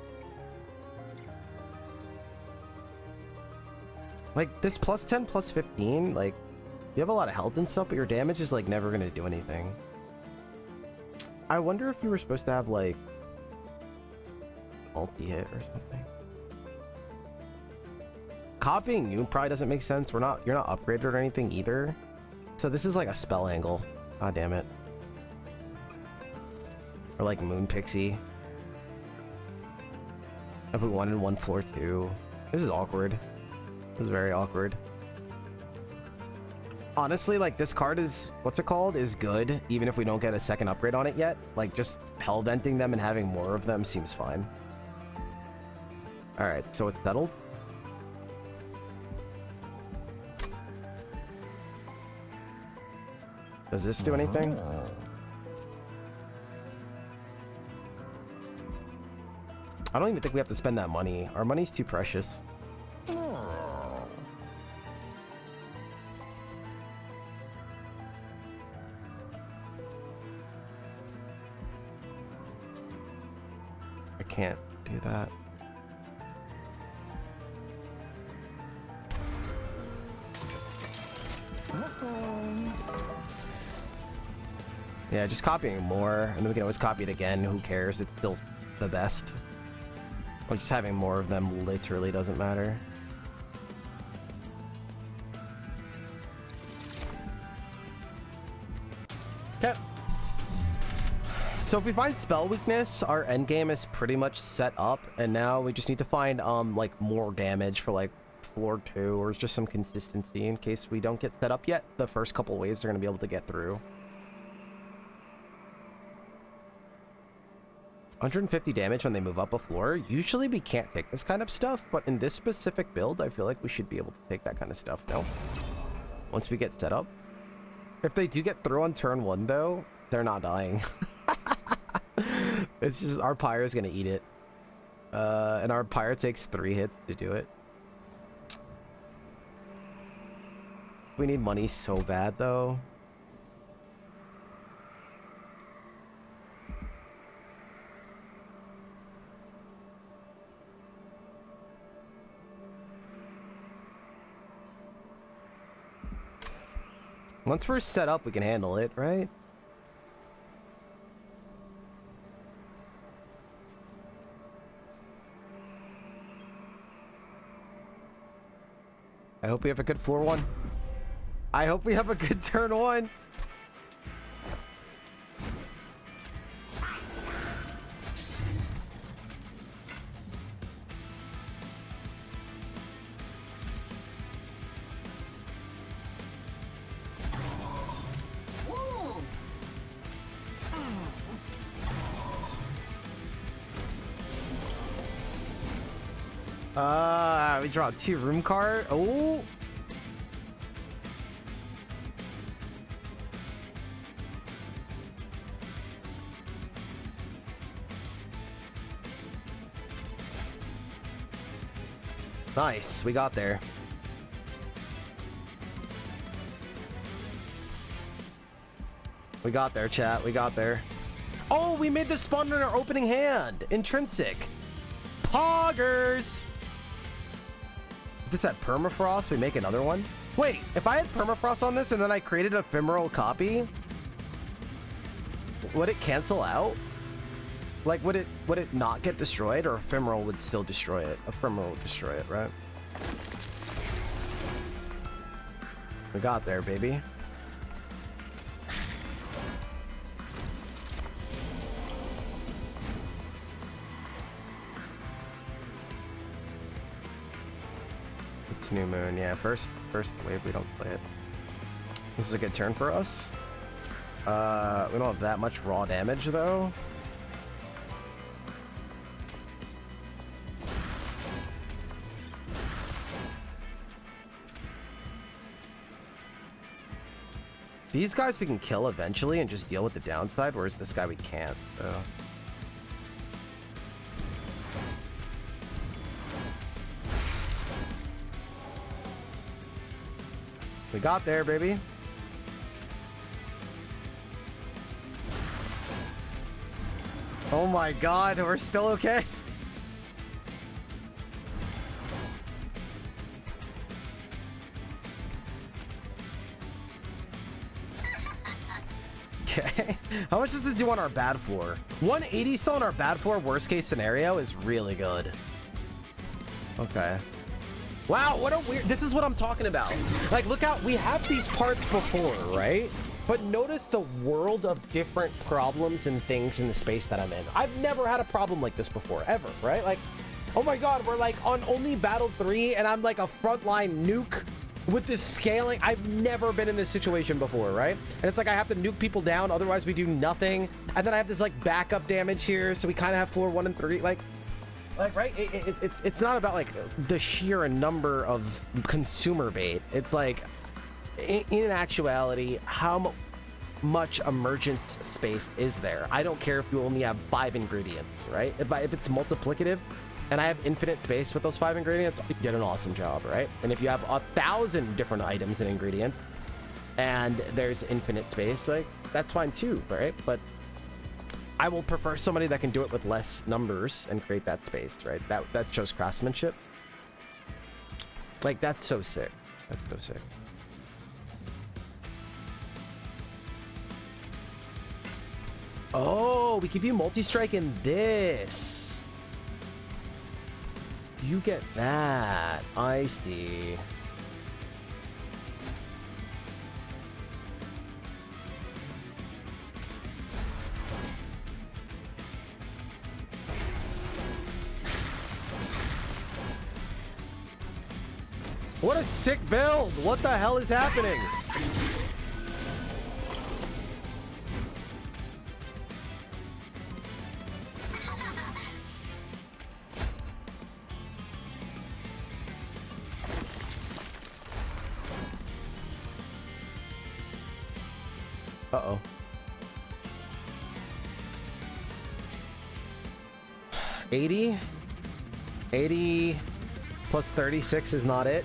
Like, this +10, +15, like, you have a lot of health and stuff, but your damage is, like, never gonna do anything. I wonder if you were supposed to have, like, multi-hit or something. Copying you probably doesn't make sense. You're not upgraded or anything either. So this is, like, a spell angle. God damn it. Or, like, Moon Pixie. If we wanted one floor too. This is awkward. This is very awkward. Honestly, like, this card is, what's it called, is good, even if we don't get a second upgrade on it yet. Like, just hellventing them and having more of them seems fine. Alright, so it's settled. Does this do anything? I don't even think we have to spend that money. Our money's too precious. can't do that. Yeah, just copying more, and then we can always copy it again. Who cares? It's still the best. Or just having more of them literally doesn't matter. Okay. So if we find spell weakness, our end game is pretty much set up, and now we just need to find like more damage for like floor 2, or just some consistency in case we don't get set up yet. The first couple waves are going to be able to get through. 150 damage when they move up a floor. Usually we can't take this kind of stuff, but in this specific build, I feel like we should be able to take that kind of stuff. No. Once we get set up. If they do get through on turn 1, though, they're not dying. It's just our pyre is going to eat it. And our pyre takes 3 hits to do it. We need money so bad, though. Once we're set up, we can handle it, right? I hope we have a good floor 1. I hope we have a good turn 1. We draw 2 room card. Oh. Nice, we got there. We got there, chat. We got there. Oh, we made the spawn in our opening hand. Intrinsic. Poggers. This at permafrost, we make another one. Wait, if I had permafrost on this and then I created an ephemeral copy, would it cancel out? Like, would it not get destroyed, or ephemeral would still destroy it? Ephemeral would destroy it, right? We got there, baby. It's new moon, yeah. First wave, we don't play it. This is a good turn for us. We don't have that much raw damage though. These guys we can kill eventually and just deal with the downside, whereas this guy we can't, though. We got there, baby. Oh my god, we're still okay. Okay. How much does this do on our bad floor? 180 still on our bad floor, worst case scenario, is really good. Okay. Wow, what a weird... This is what I'm talking about. Like, look out. We have these parts before, right? But notice the world of different problems and things in the space that I'm in. I've never had a problem like this before, ever, right? Like, oh my god, we're like on only battle 3 and I'm like a frontline nuke with this scaling. I've never been in this situation before, right? And it's like I have to nuke people down, otherwise we do nothing. And then I have this like backup damage here, so we kind of have floor 1 and 3. Like right? It's not about like the sheer number of consumer bait. It's like, in actuality, how much emergence space is there? I don't care if you only have 5 ingredients, right? If it's multiplicative and I have infinite space with those 5 ingredients, you did an awesome job, right? And if you have 1,000 different items and ingredients and there's infinite space, like that's fine too, right? But I will prefer somebody that can do it with less numbers and create that space, right? That shows craftsmanship. Like, that's so sick. That's so sick. Oh, we give you multi-strike in this. You get that. I see. What a sick build! What the hell is happening? Uh-oh. 80? 80 plus 36 is not it.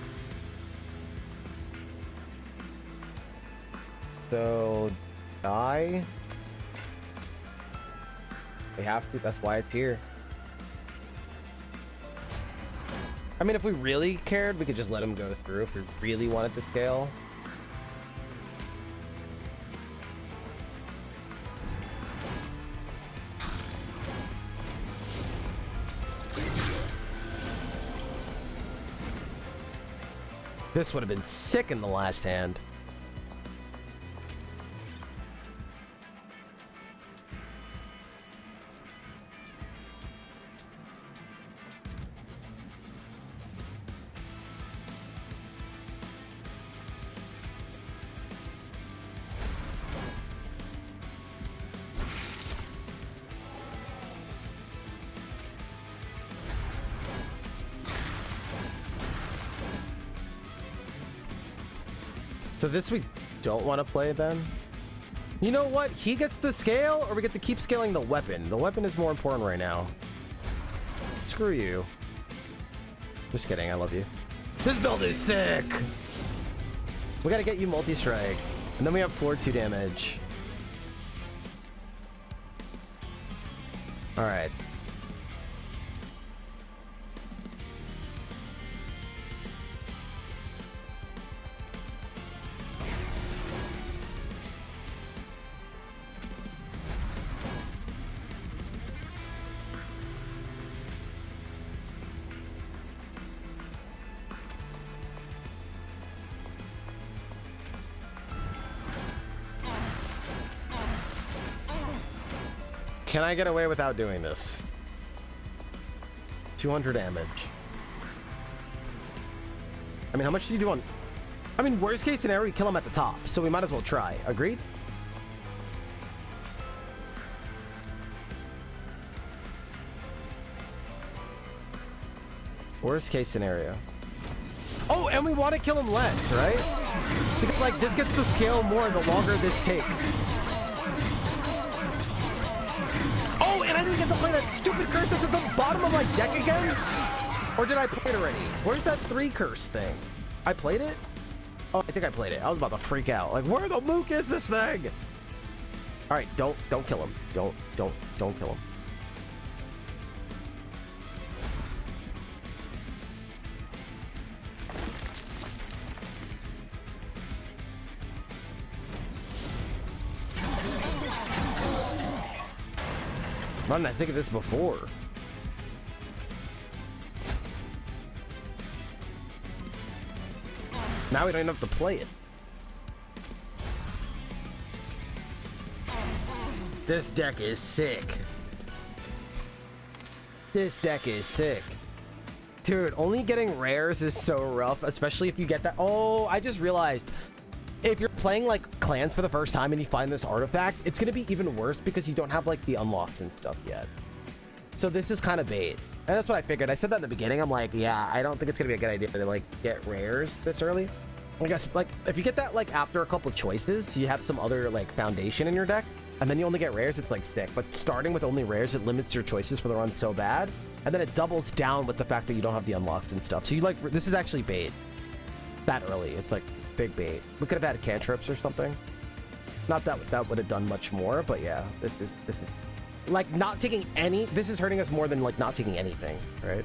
So, die? We have to, that's why it's here. I mean, if we really cared, we could just let him go through if we really wanted to scale. This would have been sick in the last hand. So this we don't want to play then. You know what? He gets the scale, or we get to keep scaling the weapon. The weapon is more important right now. Screw you. Just kidding, I love you. This build is sick! We gotta get you multi-strike. And then we have floor 2 damage. Alright. Can I get away without doing this? 200 damage. I mean, how much do you do on... I mean, worst case scenario, we kill him at the top, so we might as well try. Agreed? Worst case scenario. Oh, and we want to kill him less, right? Because, like, this gets to scale more the longer this takes. Oh, and I didn't get to play that stupid curse that's at the bottom of my deck again? Or did I play it already? Where's that 3 curse thing? I played it? Oh, I think I played it. I was about to freak out. Like, where the mook is this thing? All right, don't kill him. Don't kill him. Why didn't I think of this before? Now we don't even have to play it. This deck is sick. This deck is sick. Dude, only getting rares is so rough, especially if you get that. Oh, I just realized. If you're playing like clans for the first time and you find this artifact, it's going to be even worse because you don't have like the unlocks and stuff yet. So this is kind of bait. And that's what I figured. I said that in the beginning. I'm like, yeah, I don't think it's going to be a good idea to like get rares this early. I guess like if you get that like after a couple choices, you have some other like foundation in your deck and then you only get rares, it's like sick. But starting with only rares, it limits your choices for the run so bad. And then it doubles down with the fact that you don't have the unlocks and stuff. So you like, this is actually bait that early. It's like big bait. We could have had cantrips or something. Not that that would have done much more, but yeah, this is Like, not taking any... This is hurting us more than, like, not taking anything, right?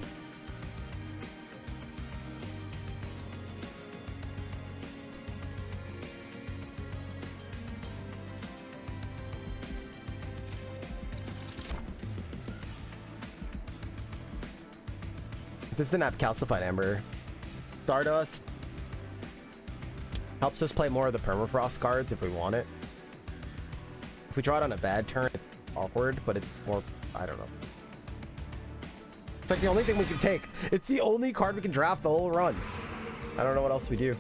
This didn't have Calcified Ember. Stardust helps us play more of the Permafrost cards if we want it. If we draw it on a bad turn, it's awkward, but it's more... I don't know. It's like the only thing we can take. It's the only card we can draft the whole run. I don't know what else we do.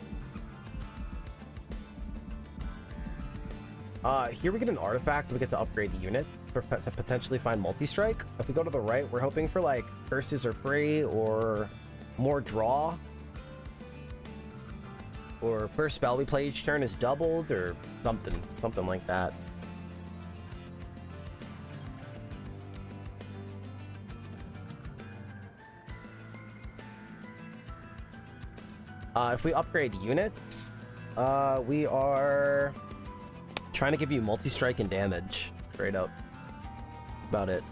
Here we get an artifact. We get to upgrade the unit to potentially find multi-strike. If we go to the right, we're hoping for like curses are free or more draw. Or first spell we play each turn is doubled or something like that. If we upgrade units, we are trying to give you multi-strike and damage straight up. About it.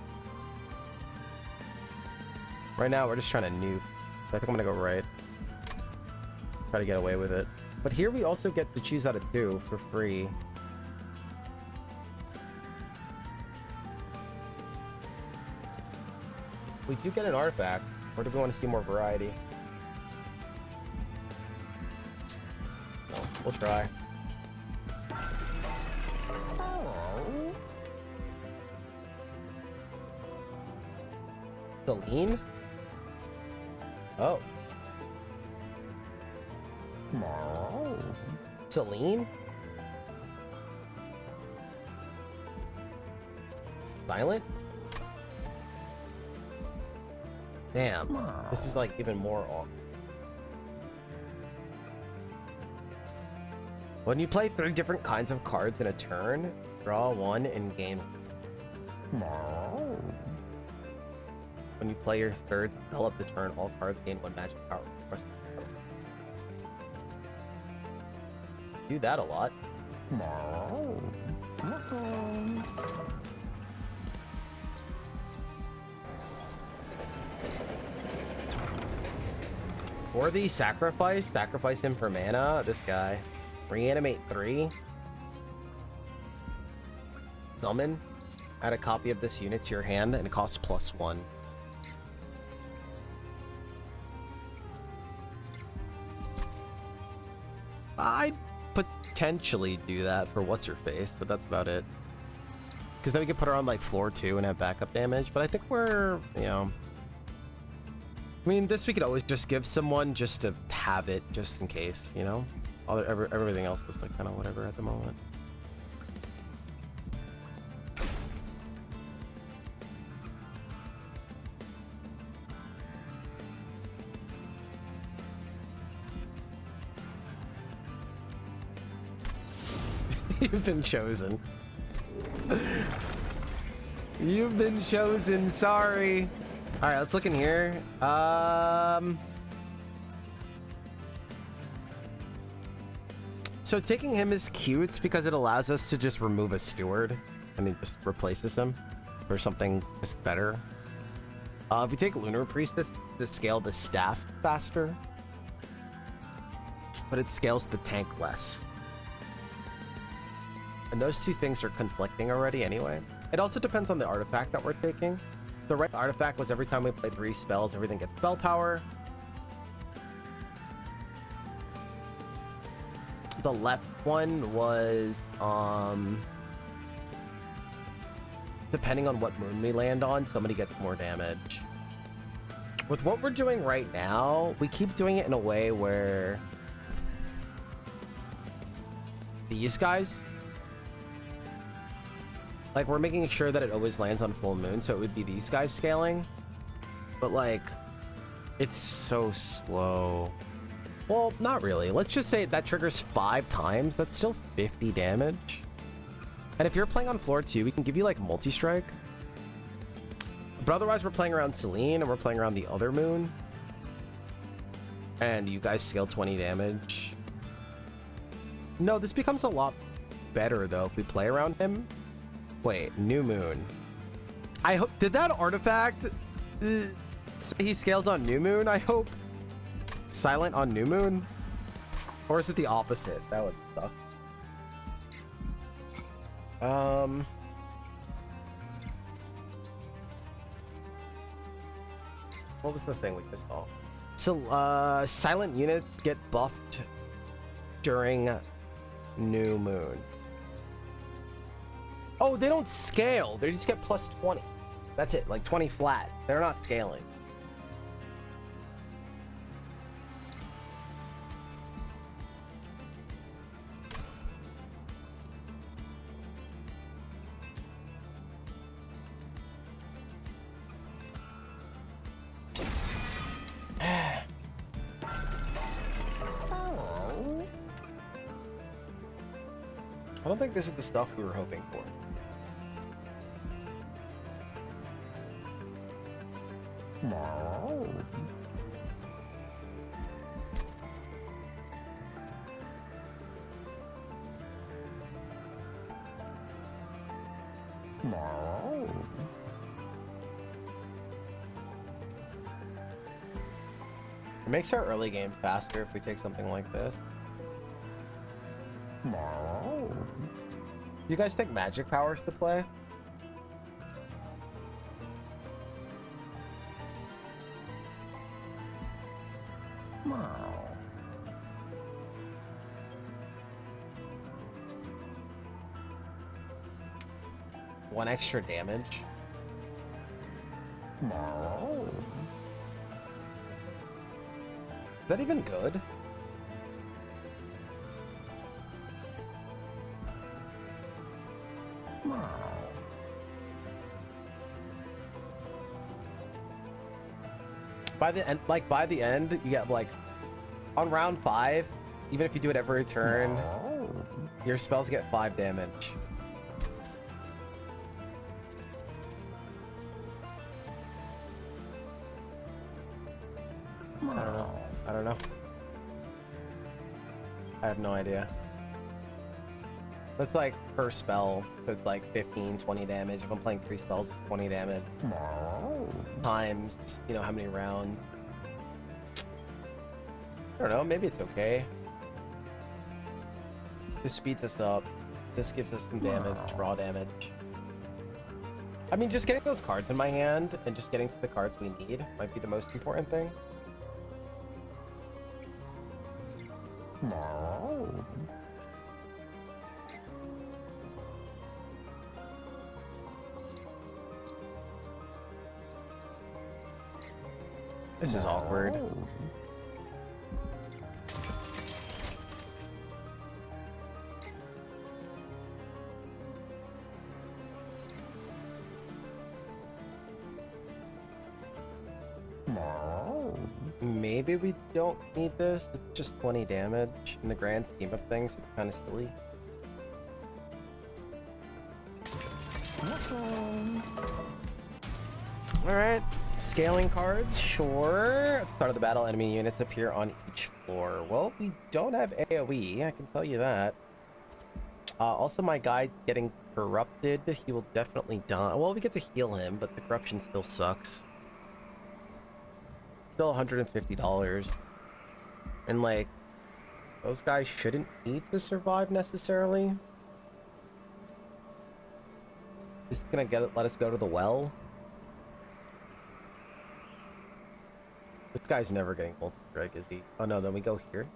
Right now, we're just trying to nuke. I think I'm gonna go right. Try to get away with it. But here we also get to choose out of 2 for free. We do get an artifact. Or do we want to see more variety? No, we'll try. Selene? Oh. Selene? Silent? Damn. This is like even more awkward. When you play 3 different kinds of cards in a turn, draw 1 in game. When you play your 3rd spell of the turn, all cards gain 1 magic power. Do that a lot. For the sacrifice him for mana. This guy. Reanimate 3. Summon. Add a copy of this unit to your hand and it costs +1. I'd potentially do that for what's her face, but that's about it. Because then we could put her on like floor 2 and have backup damage. But I think we're, you know, I mean, this we could always just give someone just to have it, just in case, you know. Everything else is like kind of whatever at the moment. You've been chosen. You've been chosen, sorry. All right, let's look in here. So taking him is cute because it allows us to just remove a steward and it just replaces him for something just better. If we take Lunar Priestess to scale the staff faster, but it scales the tank less. And those 2 things are conflicting already anyway. It also depends on the artifact that we're taking. The right artifact was every time we play 3 spells, everything gets spell power. The left one was, depending on what moon we land on, somebody gets more damage. With what we're doing right now, we keep doing it in a way where these guys, like, we're making sure that it always lands on full moon, so it would be these guys scaling. But, like, it's so slow. Well, not really. Let's just say that triggers 5 times. That's still 50 damage. And if you're playing on floor 2, we can give you, like, multi-strike. But otherwise, we're playing around Selene, and we're playing around the other moon. And you guys scale 20 damage. No, this becomes a lot better, though, if we play around him. Wait, new moon. I hope, did that artifact say he scales on New Moon, I hope? Silent on New Moon? Or is it the opposite? That would suck. What was the thing we just saw? So, silent units get buffed during New Moon. Oh, they don't scale. They just get plus 20. That's it, like 20 flat. They're not scaling. I don't think this is the stuff we were hoping for. No. No. It makes our early game faster if we take something like this. No. Do you guys think magic powers to play? One extra damage. No. Is that even good? No. By the end, you get like on round 5, even if you do it every turn, your spells get 5 damage. I don't know. I have no idea. That's like per spell, so it's like 15, 20 damage. If I'm playing 3 spells, 20 damage. Times, you know, how many rounds. I don't know, maybe it's okay. This speeds us up. This gives us some damage, raw damage. I mean, just getting those cards in my hand and just getting to the cards we need might be the most important thing. No. This is awkward. Maybe we don't need this. It's just 20 damage. In the grand scheme of things, it's kind of silly. Alright, scaling cards, sure. At the start of the battle, enemy units appear on each floor. Well, we don't have AoE, I can tell you that. Also, my guy getting corrupted, he will definitely die. Well, we get to heal him, but the corruption still sucks. Still $150. And like, those guys shouldn't need to survive necessarily. This is gonna let us go to the well. This guy's never getting multi-strike, is he? Oh no, then we go here.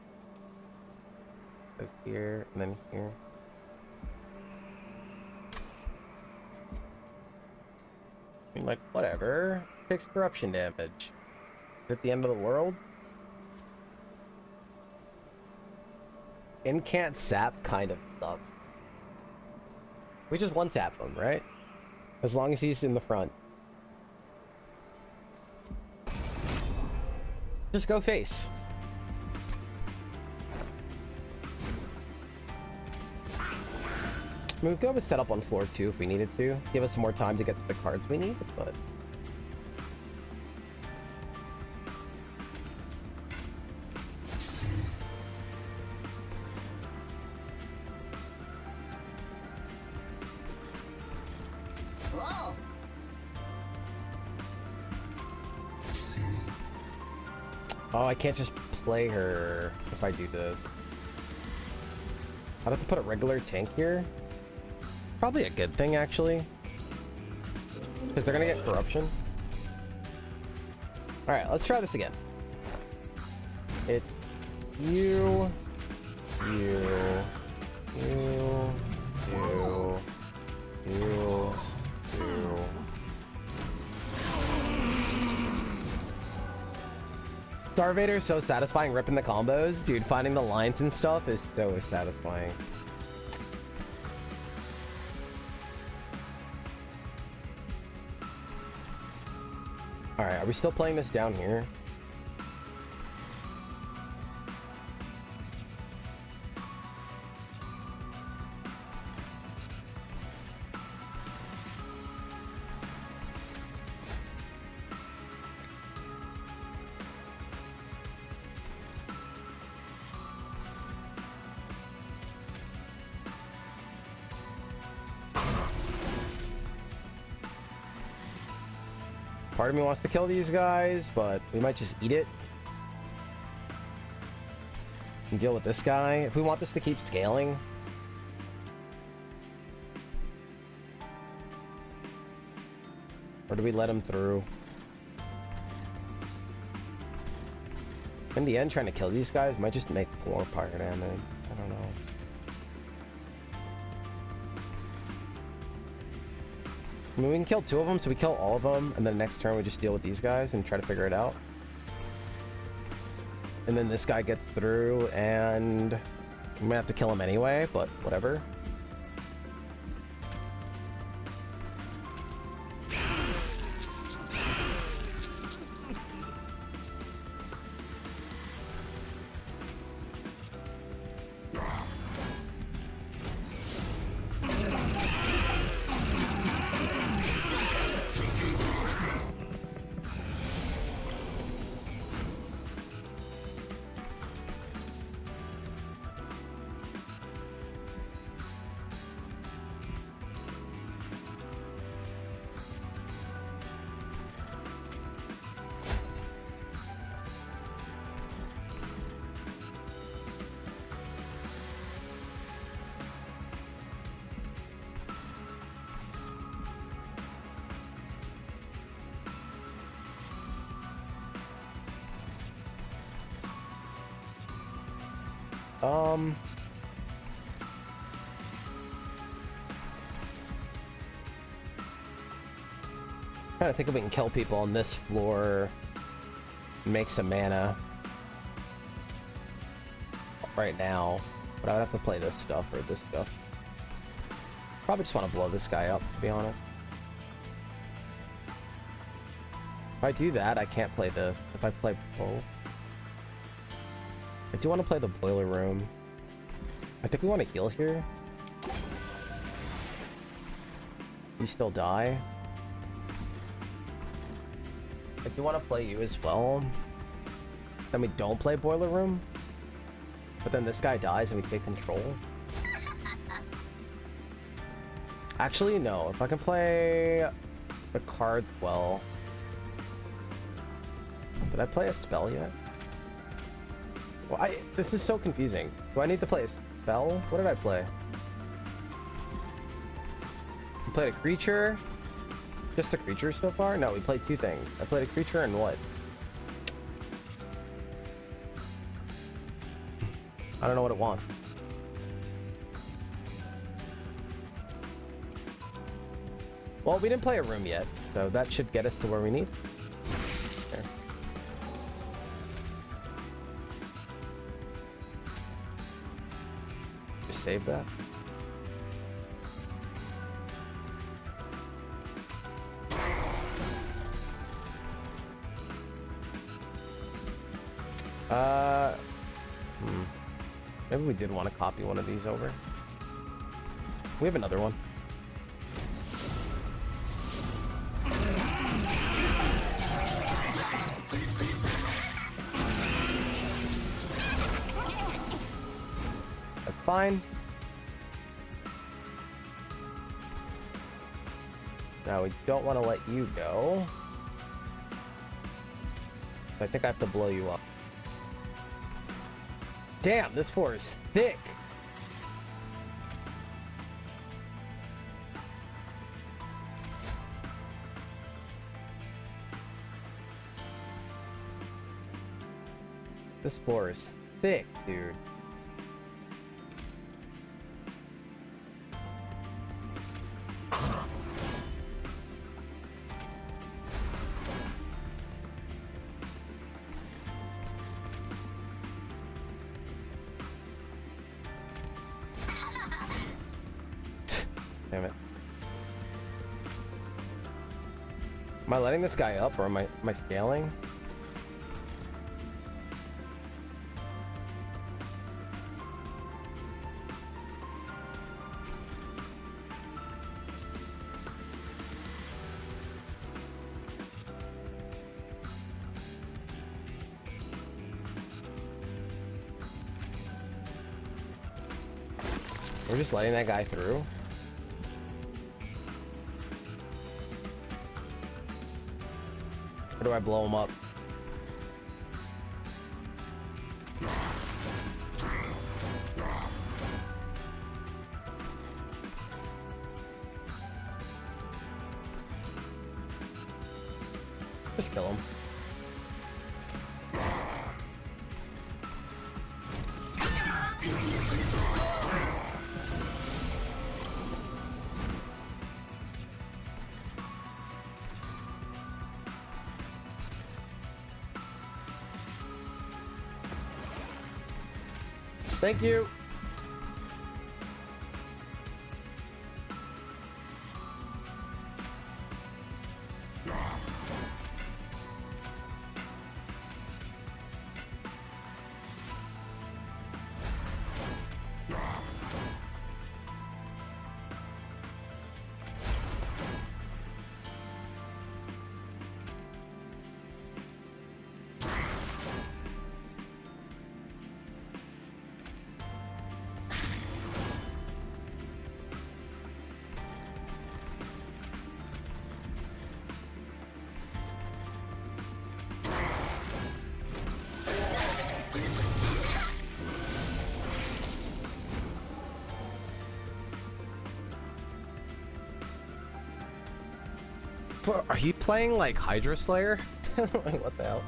Go here, and then here. I mean, like, whatever. Takes corruption damage. Is it the end of the world? Incant sap kind of sucks. We just one tap him, right? As long as he's in the front. Just go face. I mean, we could always set up on floor 2 if we needed to. Give us some more time to get to the cards we need, but... Oh, I can't just play her if I do this. I'd have to put a regular tank here. Probably a good thing, actually. Because they're gonna get corruption. Alright, let's try this again. It's you, you, you, you, you, you. Starvader is so satisfying ripping the combos. Dude, finding the lines and stuff is so satisfying. Alright, are we still playing this down here? Part of me wants to kill these guys, but we might just eat it and deal with this guy. If we want this to keep scaling. Or do we let him through? In the end, trying to kill these guys might just make more fire damage. I don't know. I mean, we can kill 2 of them, so we kill all of them, and then next turn we just deal with these guys and try to figure it out. And then this guy gets through, and I'm gonna have to kill him anyway, but whatever. Trying to think if we can kill people on this floor, make some mana right now, but I would have to play this stuff or this stuff. Probably just want to blow this guy up, to be honest. If I do that, I can't play this. If I play both, I do want to play the boiler room. I think we want to heal here. You still die. I do want to play you as well. Then we don't play boiler room. But then this guy dies and we take control. Actually, no. If I can play the cards well. Did I play a spell yet? Well, this is so confusing. Do I need to play a spell? What did I play? I played a creature. Just a creature so far? No, we played 2 things. I played a creature and what? I don't know what it wants. Well, we didn't play a room yet, so that should get us to where we need. There. Just save that. Maybe we did want to copy one of these over. We have another one. That's fine. Now we don't want to let you go. I think I have to blow you up. Damn, this 4 is thick. This 4 is thick, dude. Damn it. Am I letting this guy up or am I scaling? We're just letting that guy through. Or do I blow him up? Just kill him. Thank you. Are you playing like Hydra Slayer? Like, what the hell?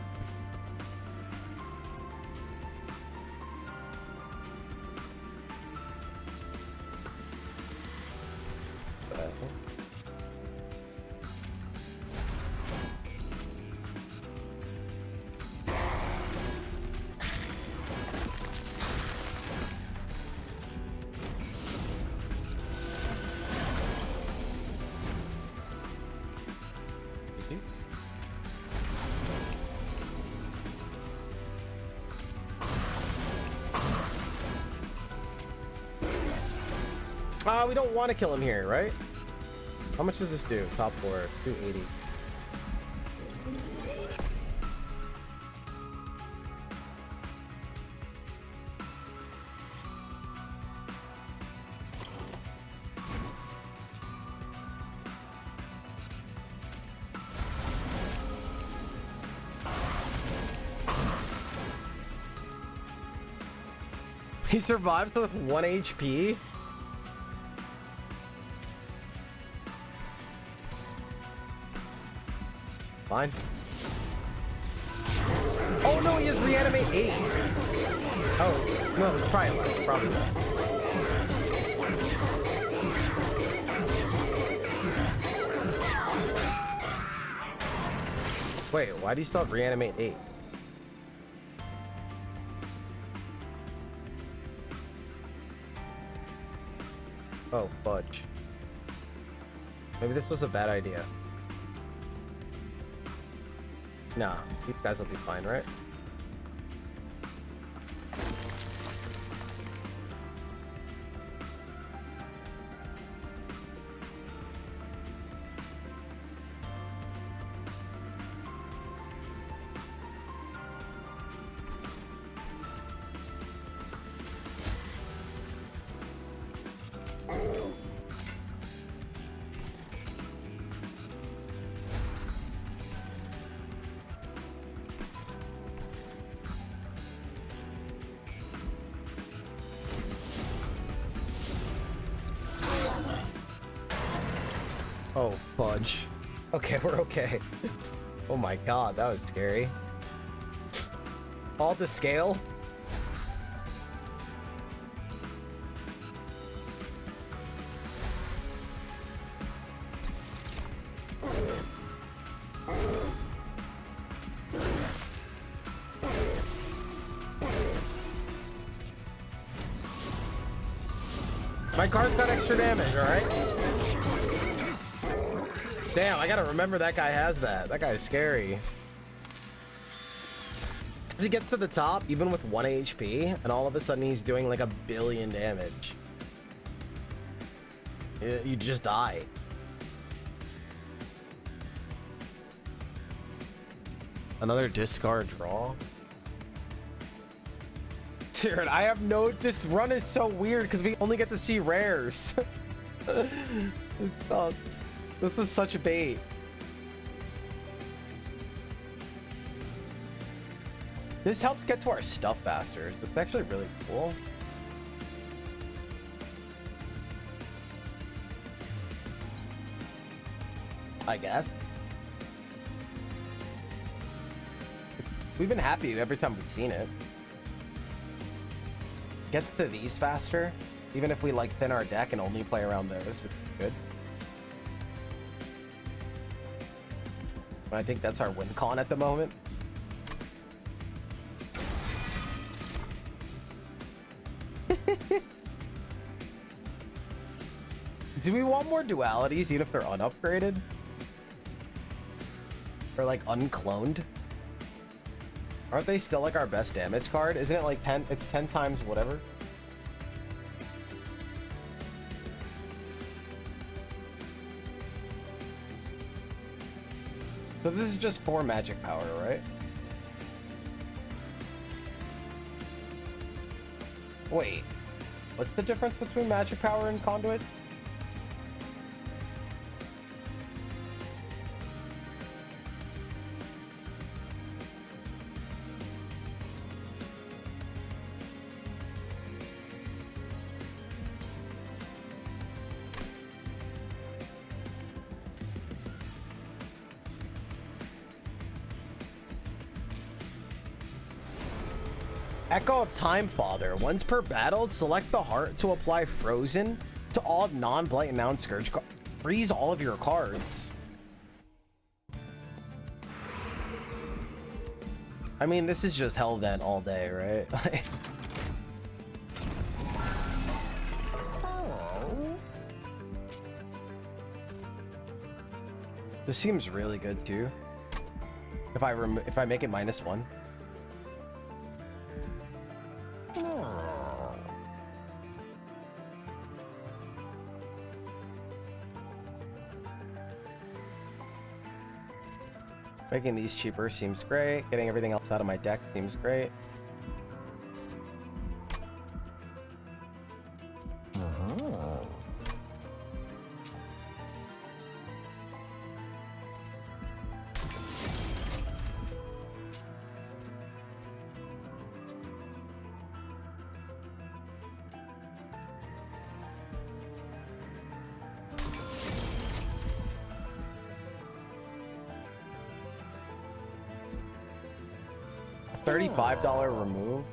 We don't want to kill him here, right? How much does this do? Top 4, 280. He survived with 1 HP? Fine. Oh no, he has reanimate 8. Oh, no, it's probably less. Probably less. Wait, why do you still have reanimate 8? Oh, fudge. Maybe this was a bad idea. Nah, these guys will be fine, right? Oh, fudge. Okay, we're okay. Oh my god, that was scary. All to scale? My card's got extra damage, alright? Damn, I gotta remember that guy has that. That guy is scary. He gets to the top, even with 1 HP, and all of a sudden he's doing like 1 billion damage. You just die. Another discard draw. Dude, I have no... This run is so weird because we only get to see rares. It sucks. This was such a bait. This helps get to our stuff faster. That's actually really cool. I guess. We've been happy every time we've seen it. Gets to these faster. Even if we like thin our deck and only play around those, it's good. But I think that's our win con at the moment. Do we want more dualities even if they're unupgraded? Or like uncloned? Aren't they still like our best damage card? Isn't it like 10? It's 10 times whatever. So this is just 4 magic power, right? Wait, what's the difference between magic power and conduit? Echo of Time Father. Once per battle, select the heart to apply Frozen to all non-Blight and non-Scourge cards. Freeze all of your cards. I mean, this is just Hellvent all day, right? This seems really good too. If I make it -1. Making these cheaper seems great. Getting everything else out of my deck seems great. $35 remove.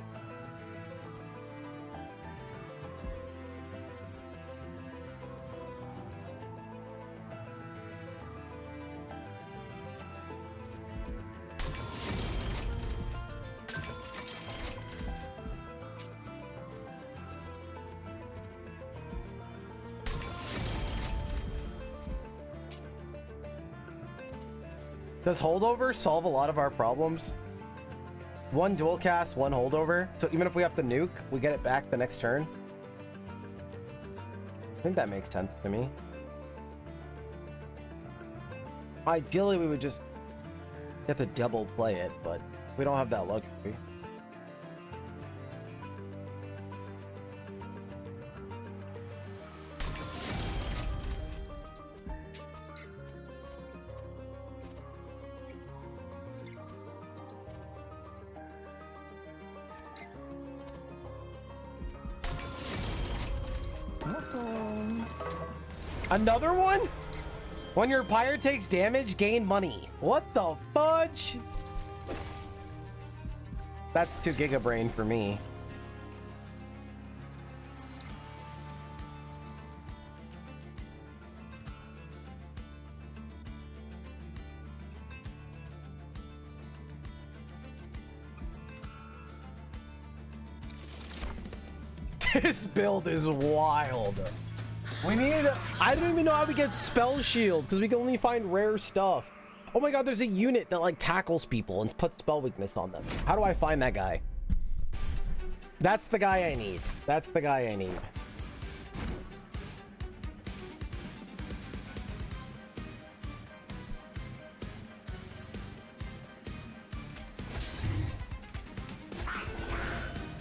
Does holdover solve a lot of our problems? 1 dual cast, 1 holdover. So even if we have to nuke, we get it back the next turn. I think that makes sense to me. Ideally, we would just get to double play it, but we don't have that luxury. Another one? When your pyre takes damage, gain money. What the fudge? That's 2 gigabrain for me. This build is wild. We need... I don't even know how we get spell shield because we can only find rare stuff. Oh my god, there's a unit that like tackles people and puts spell weakness on them. How do I find that guy? That's the guy I need. That's the guy I need.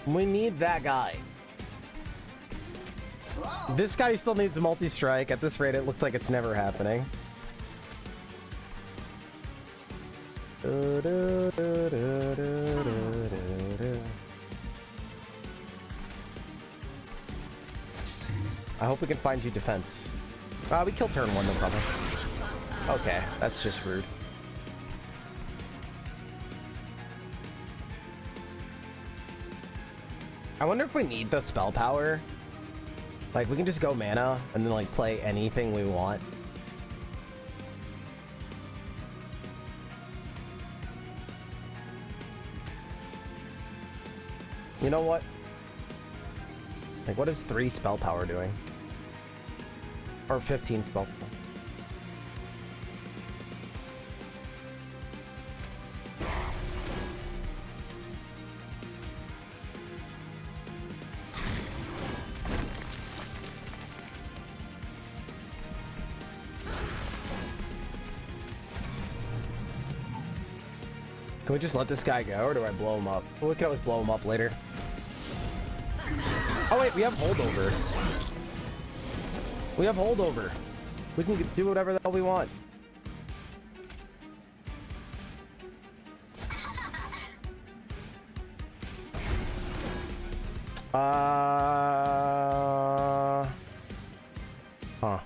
We need that guy. This guy still needs multi-strike. At this rate, it looks like it's never happening. I hope we can find you defense. We kill turn 1, no problem. Okay, that's just rude. I wonder if we need the spell power. Like, we can just go mana and then, like, play anything we want. You know what? Like, what is 3 spell power doing? Or 15 spell power? Can we just let this guy go, or do I blow him up? Well, we can always blow him up later. Oh wait, we have holdover. We have holdover. We can do whatever the hell we want. Huh.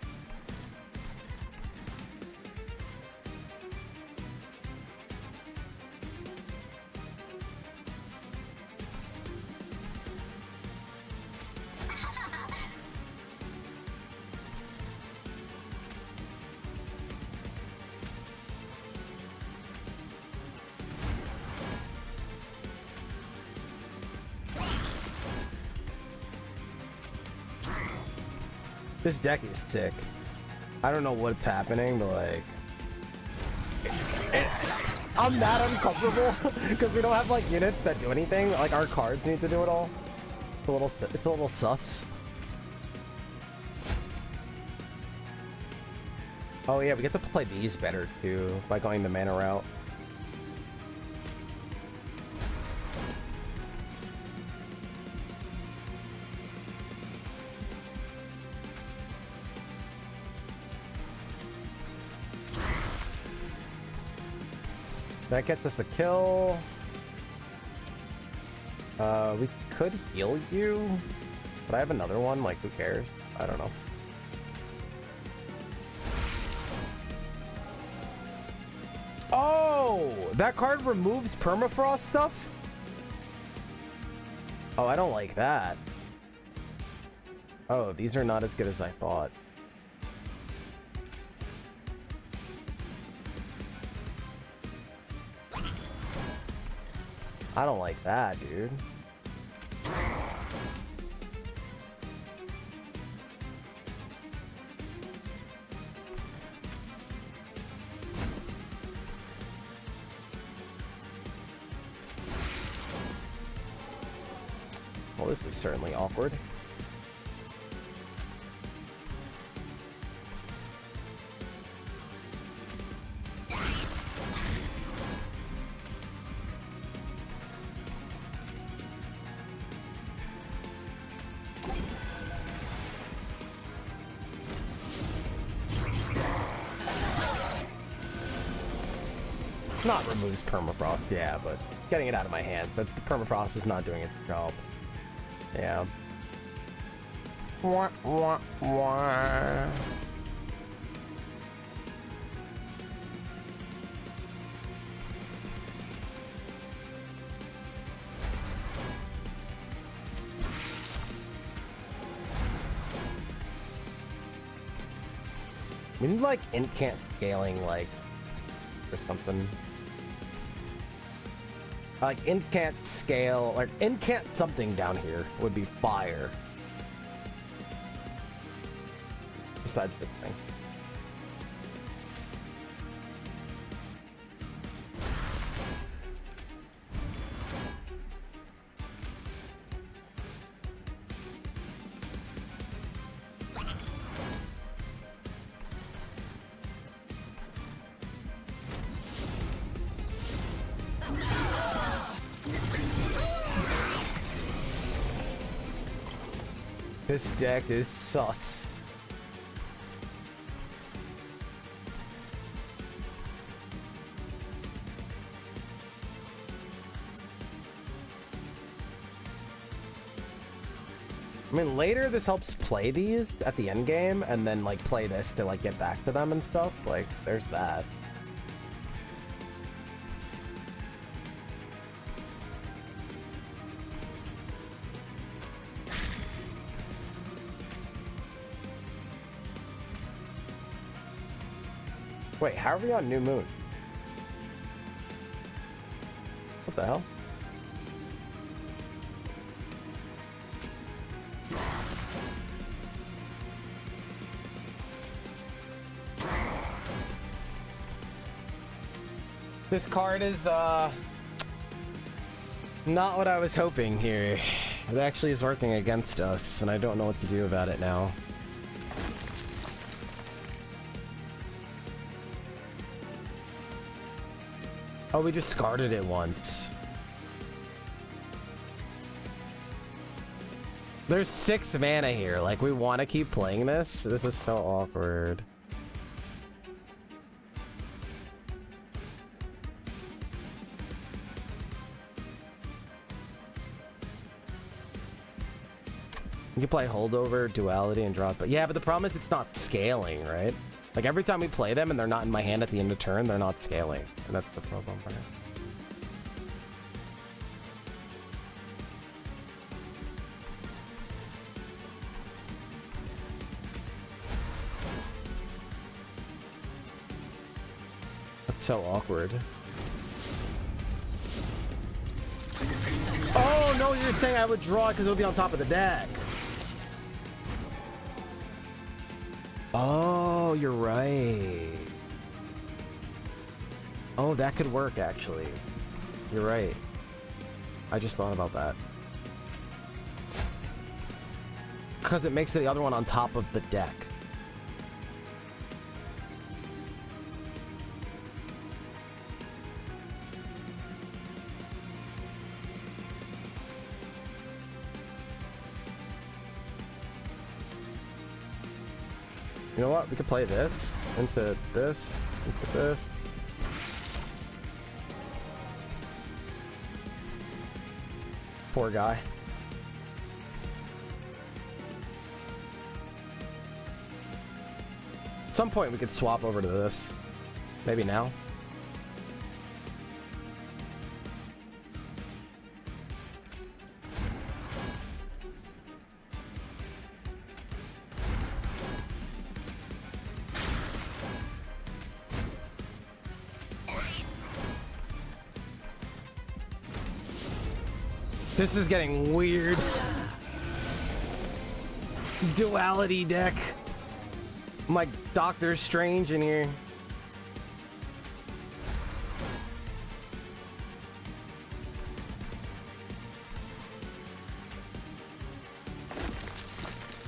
This deck is sick. I don't know what's happening, but like... I'm that uncomfortable because we don't have like units that do anything. Like our cards need to do it all. It's a little sus. Oh yeah, we get to play these better too by going the mana route. That gets us a kill. We could heal you, but I have another one. Like, who cares? I don't know. Oh, that card removes permafrost stuff? Oh, I don't like that. Oh, these are not as good as I thought. I don't like that, dude. Well, this is certainly awkward. Not removes permafrost, yeah, but getting it out of my hands. The permafrost is not doing its job. Yeah. Wah, wah, wah. We need like incant scaling, like, or something. Like incant scale, like incant something down here would be fire. Besides this thing. This deck is sus. I mean, later this helps play these at the end game, and then like play this to like get back to them and stuff. Like, there's that. Wait, how are we on New Moon? What the hell? This card is, not what I was hoping here. It actually is working against us, and I don't know what to do about it now. Oh, we discarded it once. There's 6 mana here. Like, we want to keep playing this? This is so awkward. You can play Holdover, Duality, and drop it. Yeah, but the problem is it's not scaling, right? Like, every time we play them and they're not in my hand at the end of turn, they're not scaling. And that's the problem, right? That's so awkward. Oh, no, you're saying I would draw it because it'll be on top of the deck. Oh, you're right. Oh, that could work, actually. You're right. I just thought about that. Because it makes the other one on top of the deck. You know what? We could play this into this, into this. Poor guy. At some point we could swap over to this. Maybe now. This is getting weird. Duality deck. I'm like Doctor Strange in here.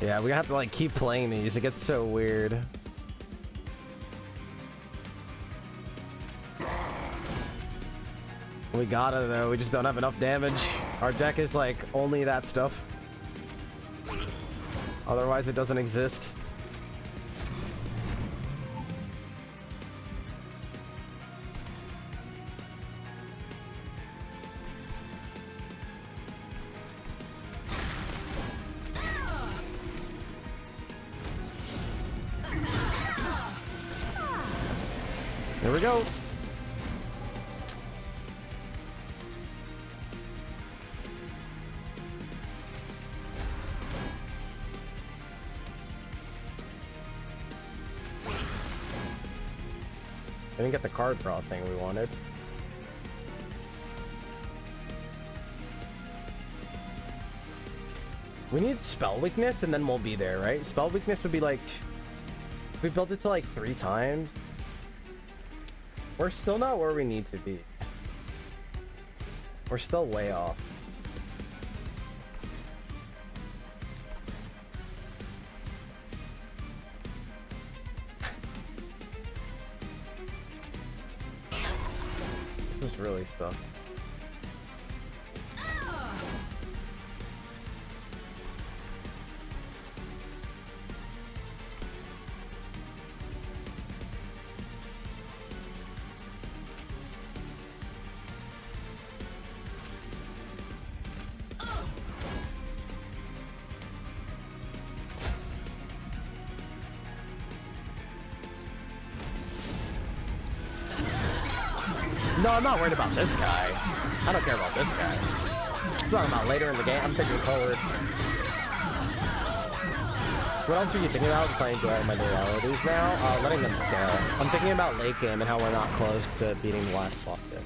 Yeah, we have to like keep playing these. It gets so weird. We gotta though, we just don't have enough damage. Our deck is like only that stuff. Otherwise it doesn't exist. Here we go. didn't get the card draw thing we wanted. We need spell weakness and then we'll be there, right? Spell weakness would be like, we built it to like 3 times. We're still not where we need to be. We're still way off. This is really stuff. No, I'm not worried about this guy. I don't care about this guy. I'm talking about later in the game. I'm thinking forward. What else are you thinking about playing dual my dualities now? Letting them scale. I'm thinking about late game and how we're not close to beating the last boss yet.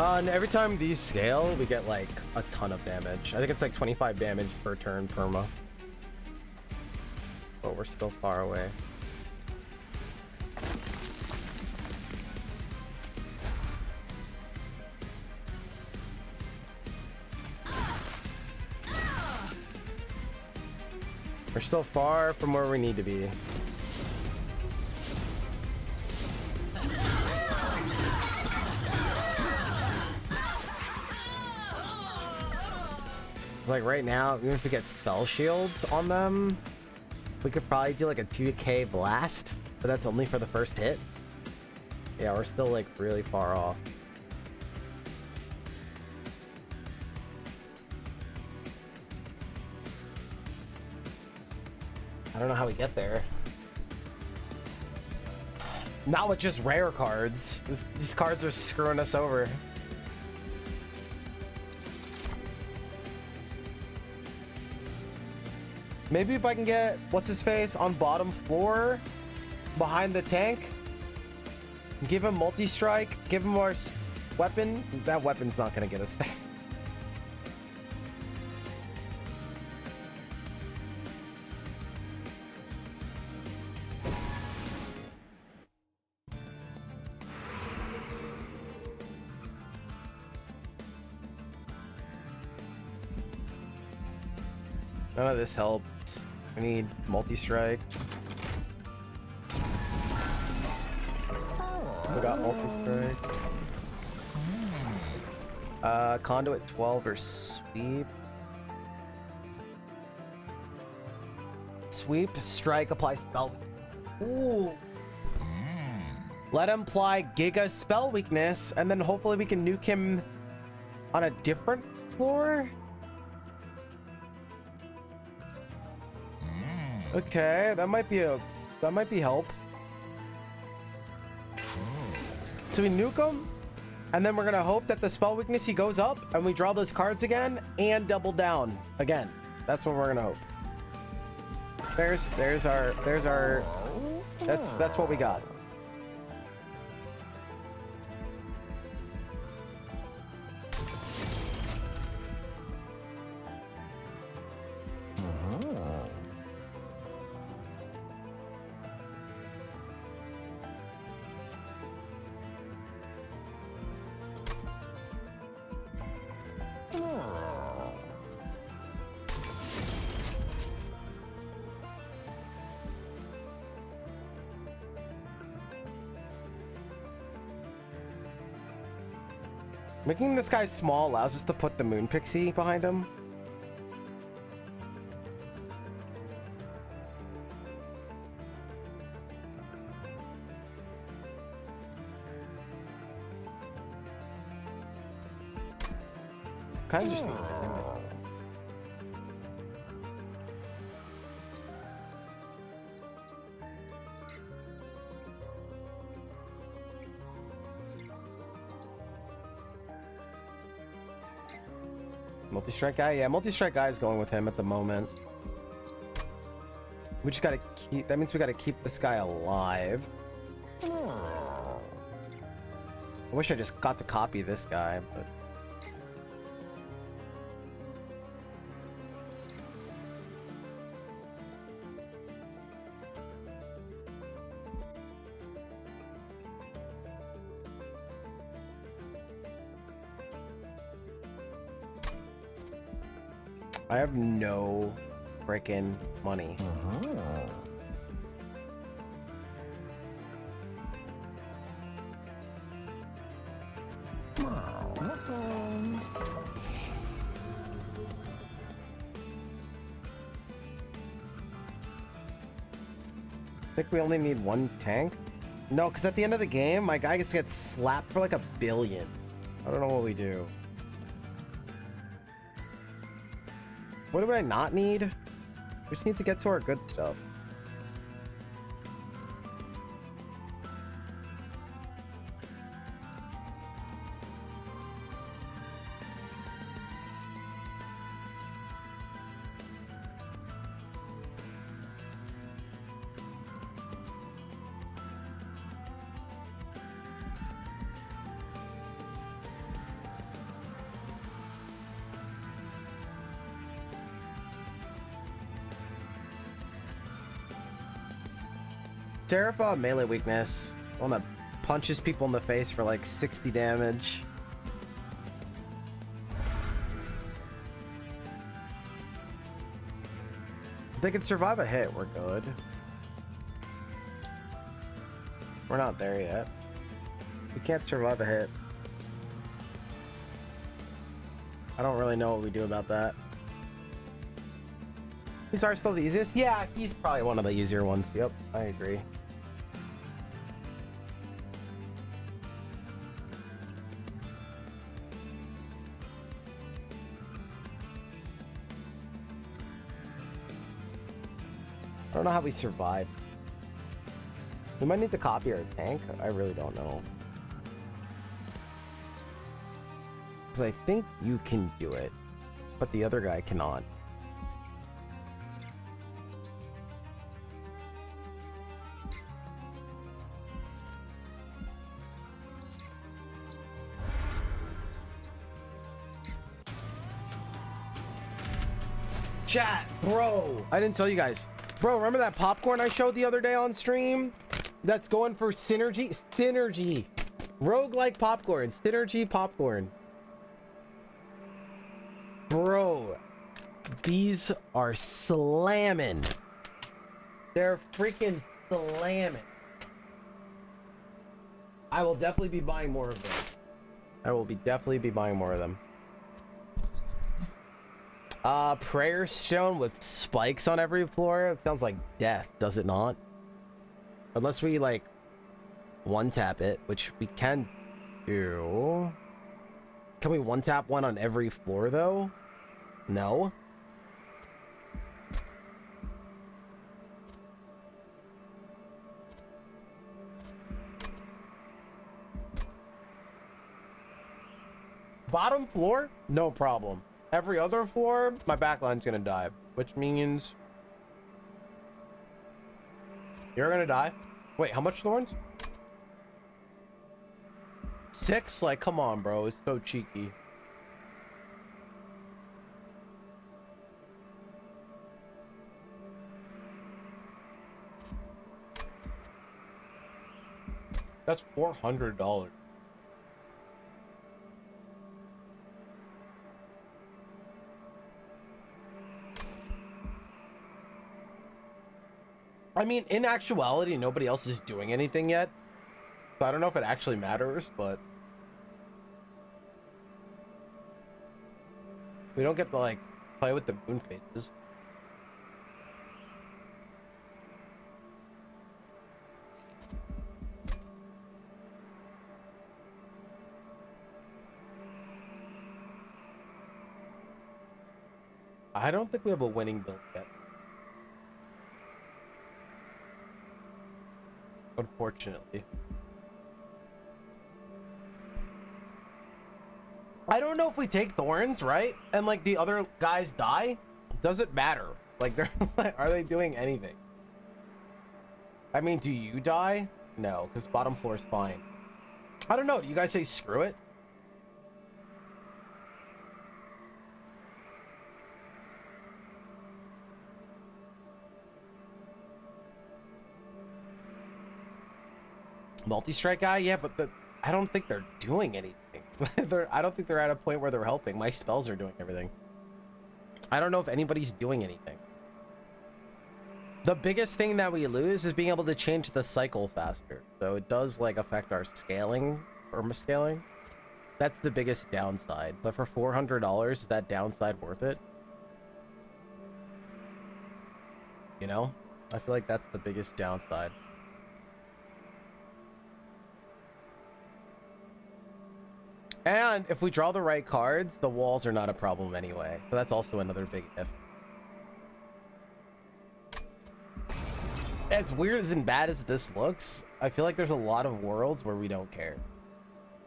And every time these scale, we get like a ton of damage. I think it's like 25 damage per turn perma. But we're still far away. We're still far from where we need to be. Like right now, even if we get spell shields on them, we could probably do like a 2k blast, but that's only for the first hit. Yeah, we're still like really far off. I don't know how we get there. Not with just rare cards. These cards are screwing us over. Maybe if I can get what's his face on bottom floor behind the tank, give him multi-strike, give him our weapon. That weapon's not gonna get us there. None of this helps. We need multi-strike. We got multi-strike. Conduit 12 or sweep. Sweep, strike, apply spell. Ooh. Let him apply Giga spell weakness, and then hopefully we can nuke him on a different floor. Okay, that might be help. So we nuke him, and then we're gonna hope that the spell weakness he goes up, and we draw those cards again and double down again. That's what we're gonna hope. There's our that's what we got. Making this guy small allows us to put the Moon Pixie behind him. kind of just need to end it. Multi-strike guy? Yeah, multi-strike guy is going with him at the moment. We just gotta keep... That means we gotta keep this guy alive. I wish I just got to copy this guy, but... I have no freaking money. I think we only need one tank? No, because at the end of the game, my guy gets slapped for like $1 billion. I don't know what we do. What do I not need? We just need to get to our good stuff. Seraph melee weakness. One that punches people in the face for like 60 damage. If they can survive a hit, we're good. We're not there yet. We can't survive a hit. I don't really know what we do about that. These are still the easiest? Yeah, he's probably one of the easier ones. Yep, I agree. I don't know how we survive. We might need to copy our tank. I really don't know. Because I think you can do it, but the other guy cannot. Chat, bro. I didn't tell you guys. Bro, remember that popcorn I showed the other day on stream? That's going for synergy. Synergy. Roguelike popcorn. Synergy popcorn. Bro, these are slamming. They're freaking slamming. I will definitely be buying more of them. I will definitely be buying more of them. Prayer stone with spikes on every floor. It sounds like death, does it not? Unless we like one tap it, which we can do. Can we one tap one on every floor though? No. Bottom floor? No problem. Every other floor, my backline's gonna die, which means you're gonna die. Wait, how much thorns? 6? Like, come on, bro. It's so cheeky. That's $400. I mean, in actuality, nobody else is doing anything yet. So I don't know if it actually matters, but we don't get to like play with the moon phases. I don't think we have a winning build yet. Unfortunately. I don't know if we take thorns, right? And like the other guys die, does it matter? Like they're are they doing anything? I mean, do you die? No, because bottom floor is fine. I don't know. Do you guys say screw it? Multi-strike guy? Yeah, but I don't think they're doing anything. I don't think they're at a point where they're helping. My spells are doing everything. I don't know if anybody's doing anything. The biggest thing that we lose is being able to change the cycle faster. So it does like affect our scaling, perma-scaling. That's the biggest downside. But for $400, is that downside worth it? You know? I feel like that's the biggest downside. And if we draw the right cards, the walls are not a problem anyway. So that's also another big if. As weird and bad as this looks, I feel like there's a lot of worlds where we don't care.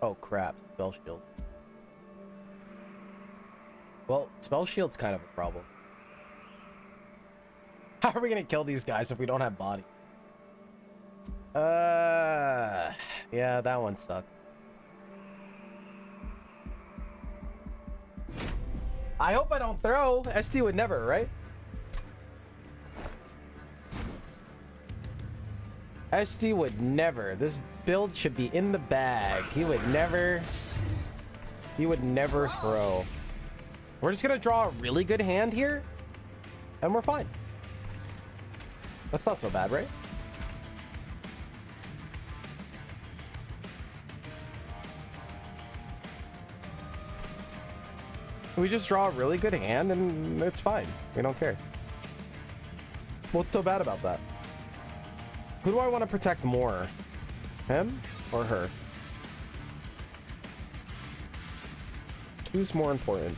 Oh crap, spell shield. Well, spell shield's kind of a problem. How are we gonna kill these guys if we don't have body? Yeah, that one sucked. I hope I don't throw. SD would never, right? SD would never. This build should be in the bag. He would never throw. We're just gonna draw a really good hand here and we're fine. That's not so bad, right? We just draw a really good hand and it's fine. We don't care. What's so bad about that? Who do I want to protect more? Him or her? Who's more important?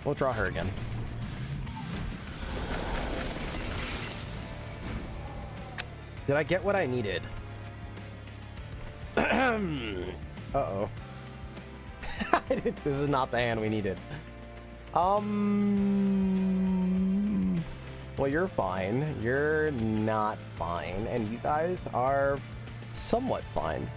We'll draw her again. Did I get what I needed? Uh-oh. This is not the hand we needed. Well, you're fine. You're not fine. And you guys are somewhat fine.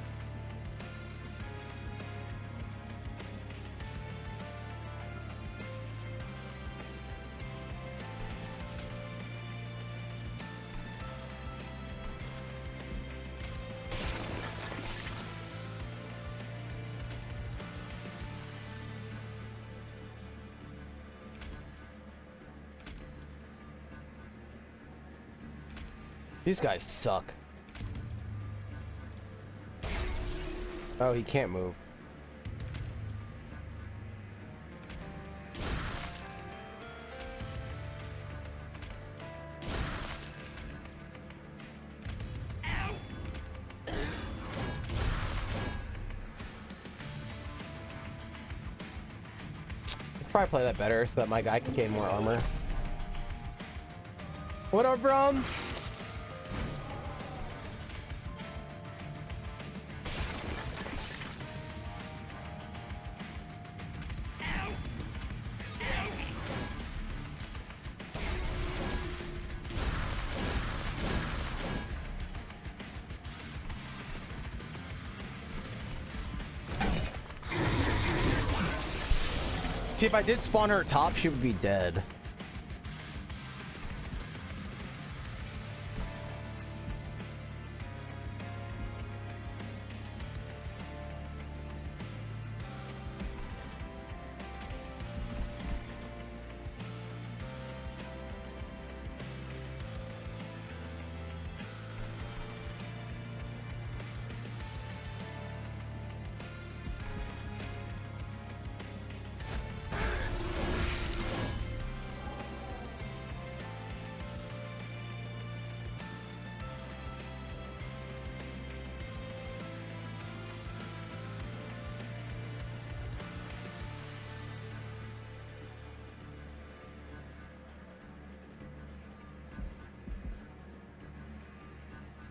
These guys suck. Oh, he can't move. Probably play that better so that my guy can gain more armor. What up, Brom? See, if I did spawn her top, she would be dead.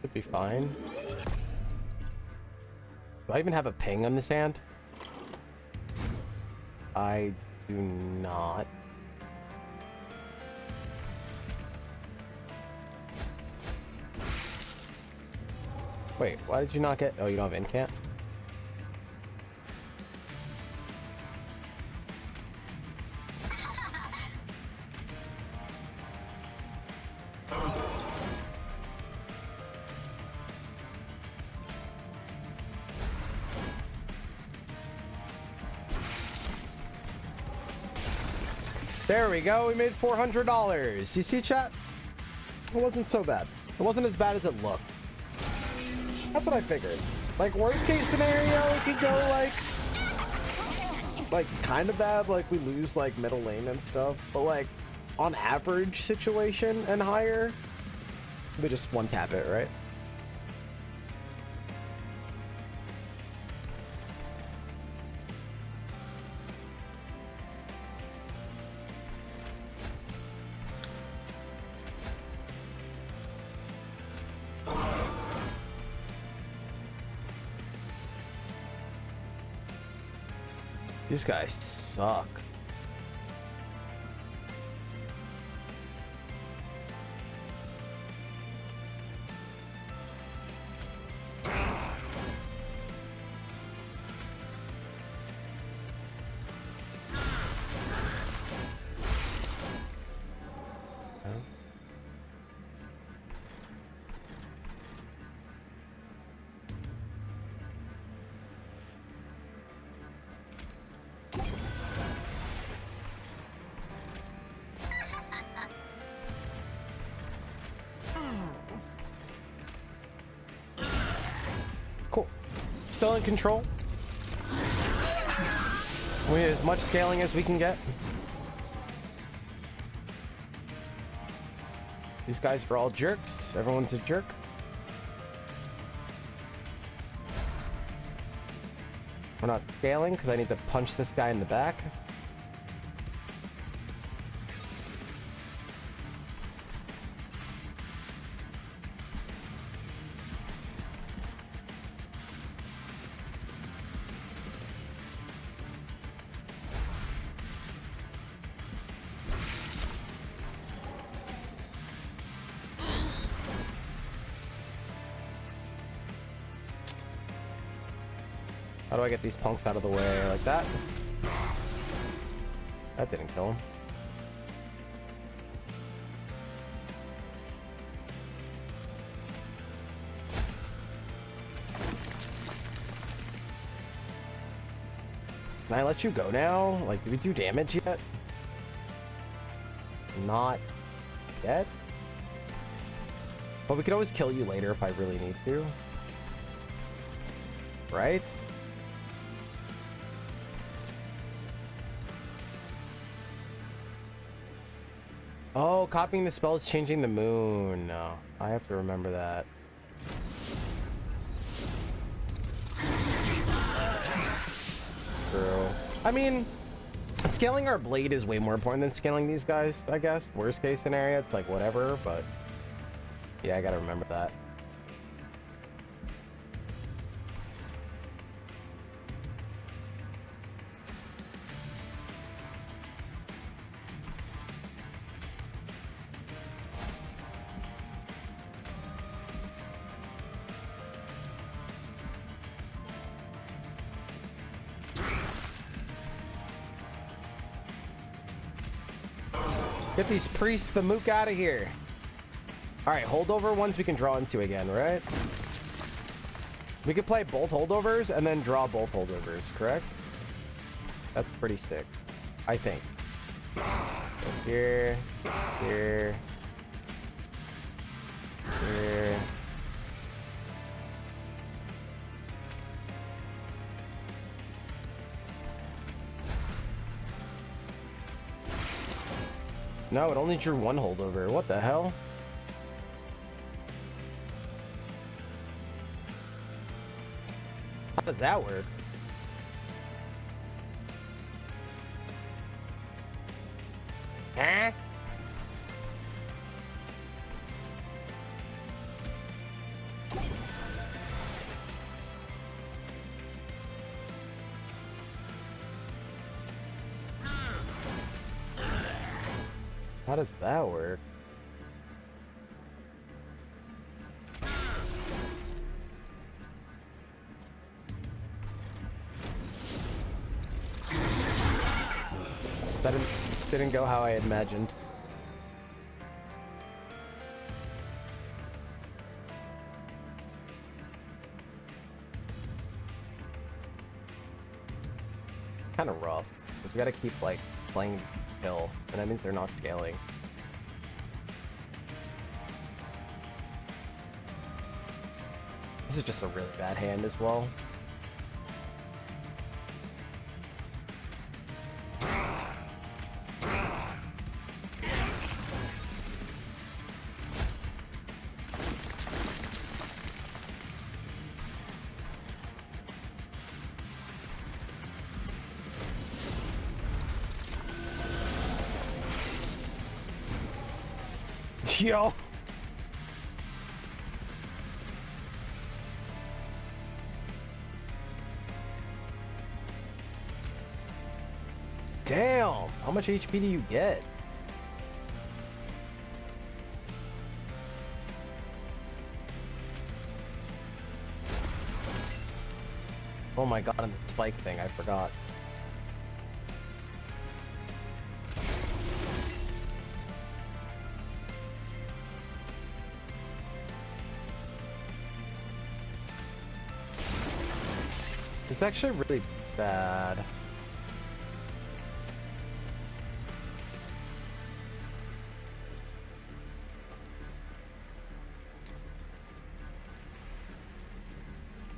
Should be fine. Do I even have a ping on this hand? I do not. Wait, why did you not get... Oh, you don't have incant? There we go. We made $400. You see, chat? It wasn't so bad. It wasn't as bad as it looked. That's what I figured. Like, worst case scenario, it could go like kind of bad. Like, we lose like middle lane and stuff. But like, on average situation and higher, we just one tap it, right? These guys suck. Still in control. We have as much scaling as we can get. These guys are all jerks. Everyone's a jerk. We're not scaling because I need to punch this guy in the back. How do I get these punks out of the way like that? That didn't kill him. Can I let you go now? Like, did we do damage yet? Not yet. But we could always kill you later if I really need to. Right? Oh, copying the spell is changing the moon. No, I have to remember that. True. I mean, scaling our blade is way more important than scaling these guys, I guess. Worst case scenario, it's like whatever, but yeah, I gotta remember that. Get these priests, the mook, out of here. All right, holdover ones we can draw into again, right? We could play both holdovers and then draw both holdovers, correct? That's pretty sick, I think. So here, here, here. No, it only drew one holdover. What the hell? How does that work? Huh? How does that work? That didn't go how I had imagined. Kind of rough, because we gotta keep like playing hill, and that means they're not scaling. This is just a really bad hand as well. Yo. Damn, how much HP do you get? Oh my god, and the spike thing, I forgot. It's actually really bad.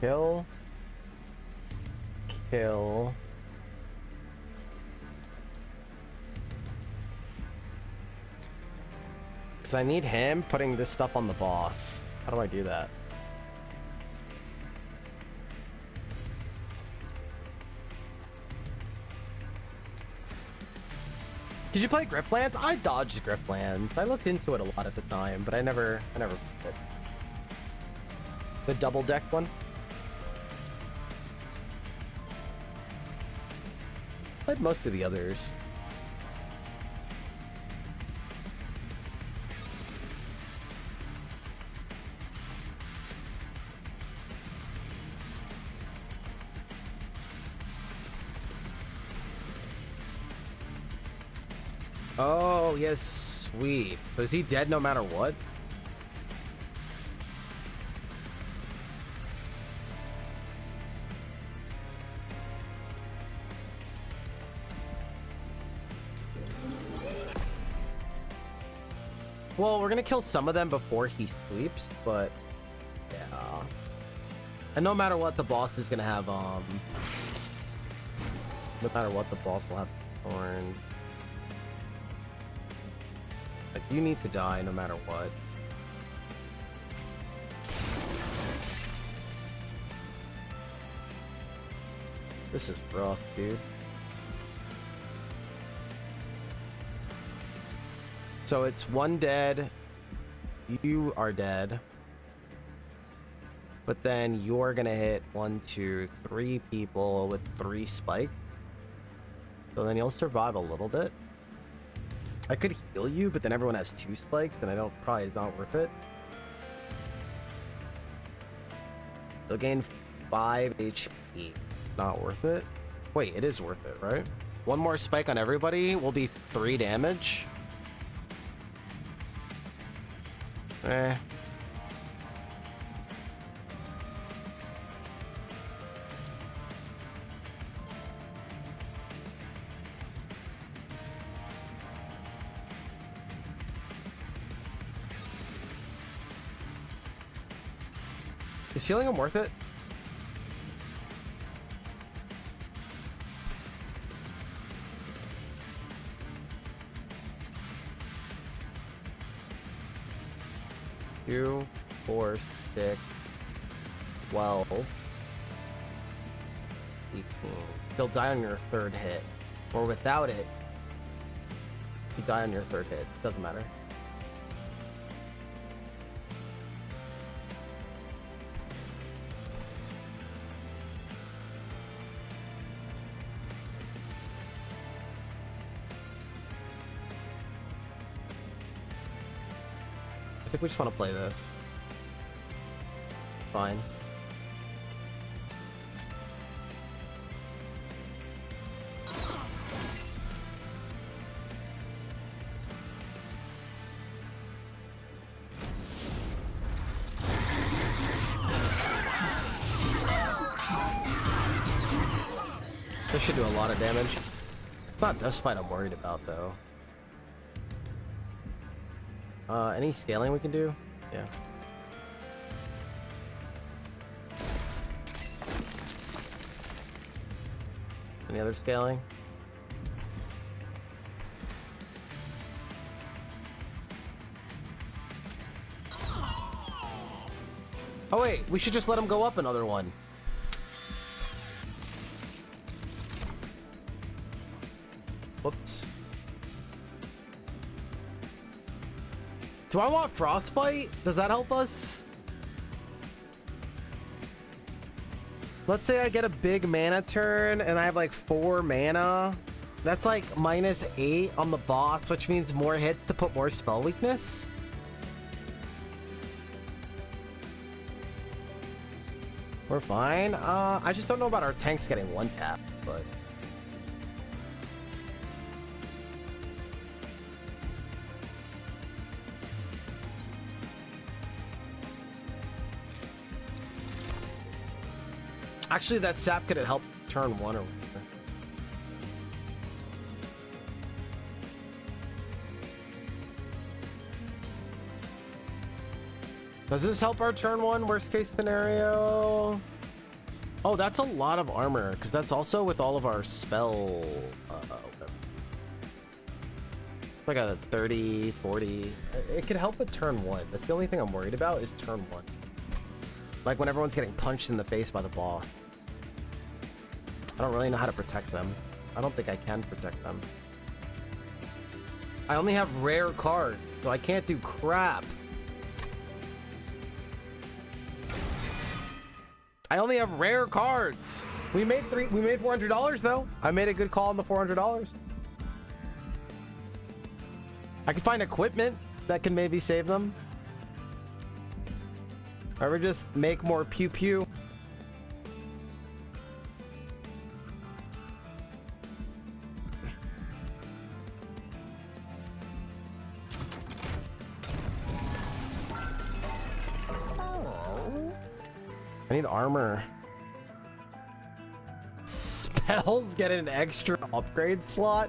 Kill. Kill. Because I need him putting this stuff on the boss. How do I do that? Did you play Griftlands? I dodged Griftlands. I looked into it a lot at the time, but I never played it. The double deck one? Played most of the others. Oh, yes, sweet. But is he dead no matter what? Well, we're gonna kill some of them before he sweeps, but yeah. And no matter what, the boss is gonna have, no matter what, the boss will have thorn. Like, you need to die no matter what. This is rough, dude. So it's one dead, you are dead, but then you're gonna hit 1, 2, 3 people with 3 spike. So then you'll survive a little bit. I could heal you, but then everyone has 2 spikes, and I don't, probably is not worth it. So gain 5 HP, not worth it. Wait, it is worth it, right? One more spike on everybody will be 3 damage. Eh. Is healing him worth it? Two, 4, 6, 12, 18. He'll die on your 3rd hit. Or without it, you die on your 3rd hit. Doesn't matter. I think we just want to play this. Fine. This should do a lot of damage. It's not Dust Fight I'm worried about, though. Any scaling we can do? Yeah. Any other scaling? Oh wait, we should just let him go up another one. Whoops. Do I want Frostbite? Does that help us? Let's say I get a big mana turn and I have like 4 mana. That's like -8 on the boss, which means more hits to put more spell weakness. We're fine. I just don't know about our tanks getting 1 tap, but... Actually, that sap could have helped turn 1 or whatever. Does this help our turn 1 worst case scenario? Oh, that's a lot of armor, because that's also with all of our spell... like a 30, 40... It could help with turn 1. That's the only thing I'm worried about is turn 1. Like when everyone's getting punched in the face by the boss. I don't really know how to protect them. I don't think I can protect them. I only have rare cards, so I can't do crap. I only have rare cards. We made $400 though. I made a good call on the $400. I can find equipment that can maybe save them. Or just make more pew pew. I need armor. Spells get an extra upgrade slot?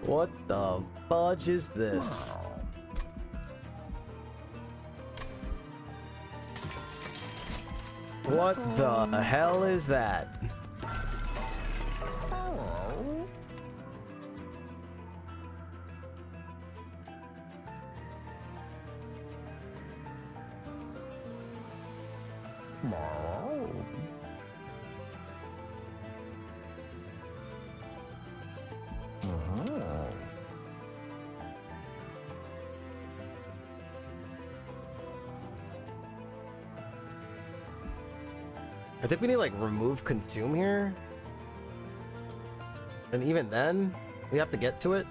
What the fudge is this? What the hell is that? I think we need like remove consume here. And even then, we have to get to it.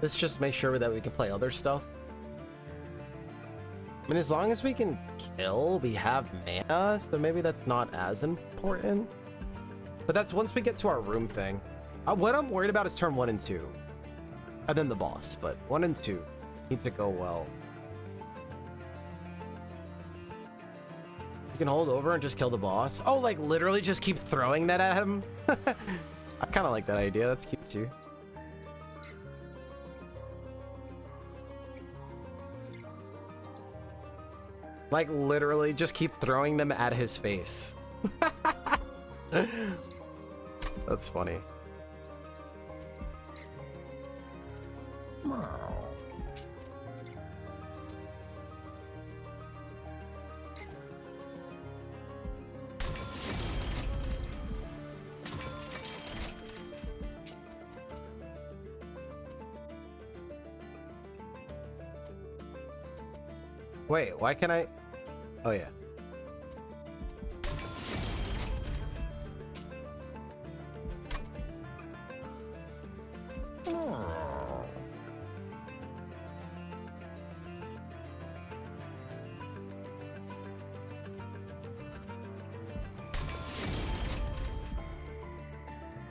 Let's just make sure that we can play other stuff. I mean, as long as we can kill, we have mana, so maybe that's not as important. But that's once we get to our room thing. What I'm worried about is turn 1 and 2. And then the boss, but 1 and 2 need to go well. You can hold over and just kill the boss. Oh, like literally just keep throwing that at him? I kind of like that idea. That's cute too. Like literally just keep throwing them at his face. That's funny. Wait, why can I? Oh yeah.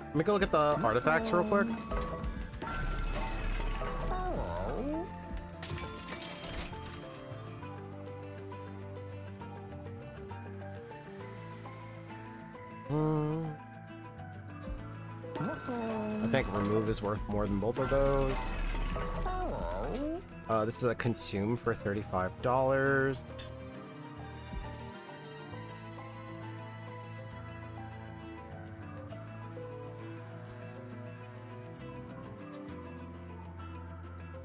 Let me go look at the artifacts real quick. I think remove is worth more than both of those. This is a consume for $35.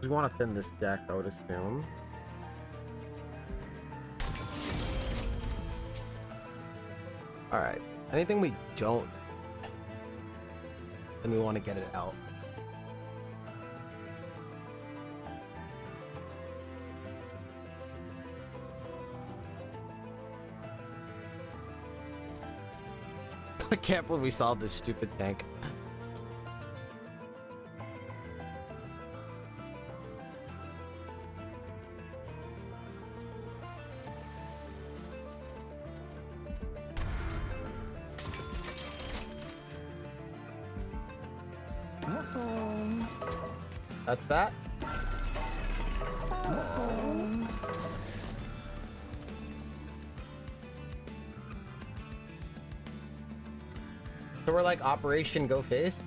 We want to thin this deck, I would assume. Alright. Anything we don't, then we want to get it out. I can't believe we still have this stupid tank. That's that. So we're like Operation Go Face.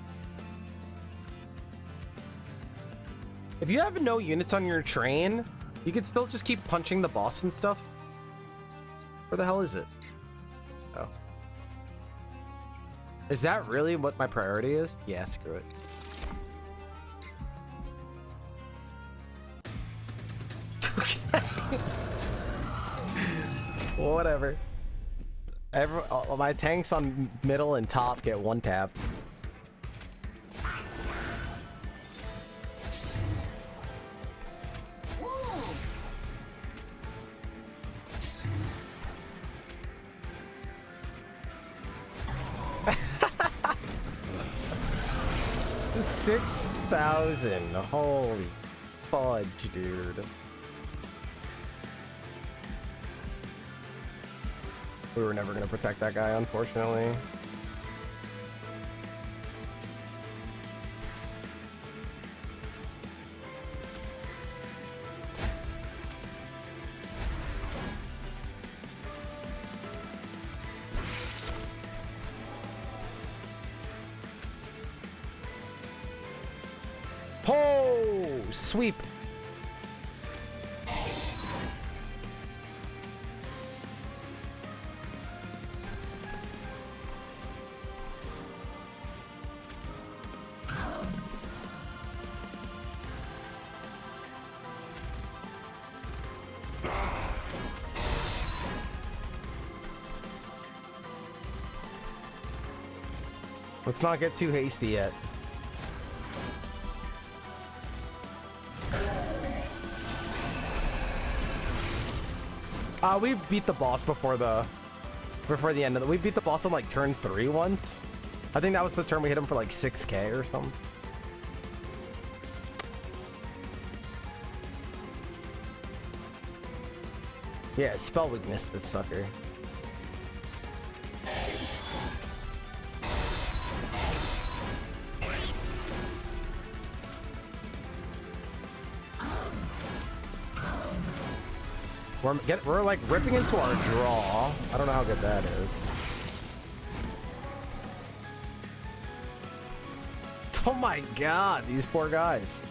If you have no units on your train, you can still just keep punching the boss and stuff. Where the hell is it? Oh. Is that really what my priority is? Yeah, screw it. Whatever. My tanks on middle and top get one tap. $6,000. Holy fudge, dude. We were never going to protect that guy, unfortunately. Oh, sweep. Let's not get too hasty yet. We beat the boss before the end of the. We beat the boss on like turn 3 once. I think that was the turn we hit him for like 6K or something. Yeah, spell weakness, this sucker. We're like ripping into our draw. I don't know how good that is. Oh my god, these poor guys.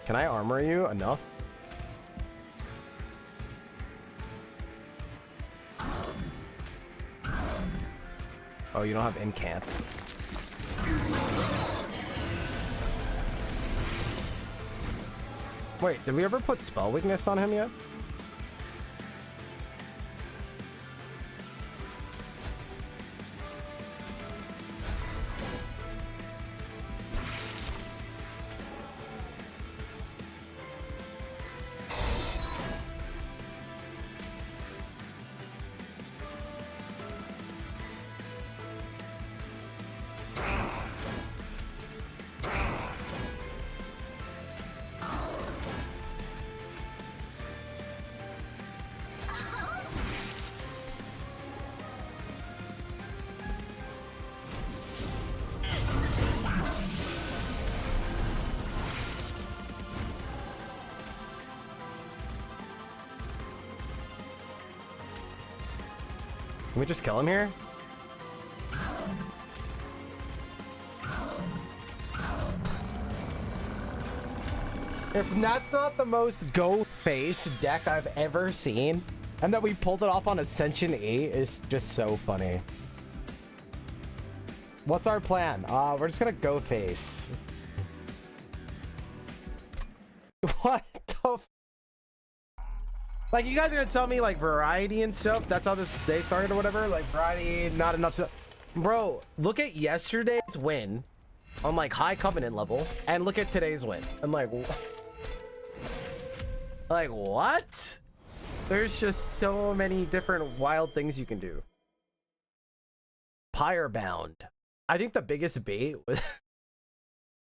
Can I armor you enough? Oh, you don't have incant. Wait, did we ever put spell weakness on him yet? Can we just kill him here? If that's not the most go face deck I've ever seen, and that we pulled it off on Ascension 8 is just so funny. What's our plan? We're just gonna go face. What the like, you guys are gonna tell me like variety and stuff? That's how this day started or whatever? Like variety, not enough stuff. Bro, look at yesterday's win on like high covenant level and look at today's win. I'm like, like what? There's just so many different wild things you can do. Pyre Bound. I think the biggest bait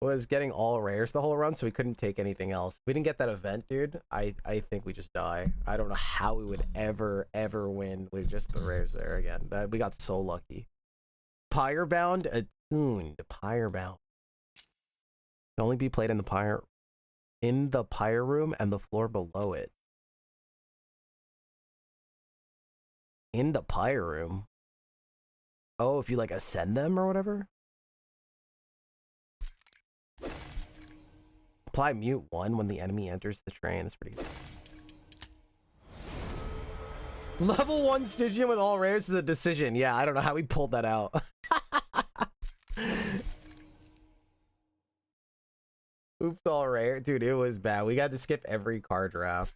was getting all rares the whole run, so we couldn't take anything else. We didn't get that event, dude. I think we just die. I don't know how we would ever win with just the rares there again. That we got so lucky. Pyre Bound, attuned. Pyre Bound can only be played in the pyre room and the floor below it. In the pyre room. Oh, if you like ascend them or whatever. Apply mute 1 when the enemy enters the train. That's pretty good. Level 1 Stygian with all rares is a decision. Yeah, I don't know how we pulled that out. Oops, all rare. Dude, it was bad. We got to skip every card draft.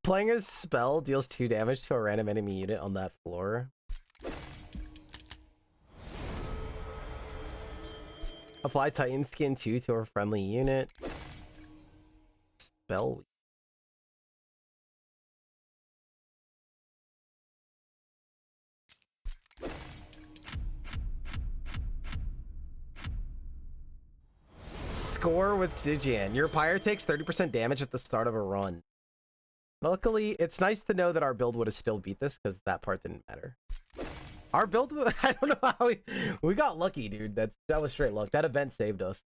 Playing a spell deals 2 damage to a random enemy unit on that floor. Apply Titan Skin 2 to a friendly unit. Spell. Score with Stygian. Your pyre takes 30% damage at the start of a run. Luckily, it's nice to know that our build would have still beat this because that part didn't matter. Our build, I don't know how we got lucky, dude. That was straight luck. That event saved us.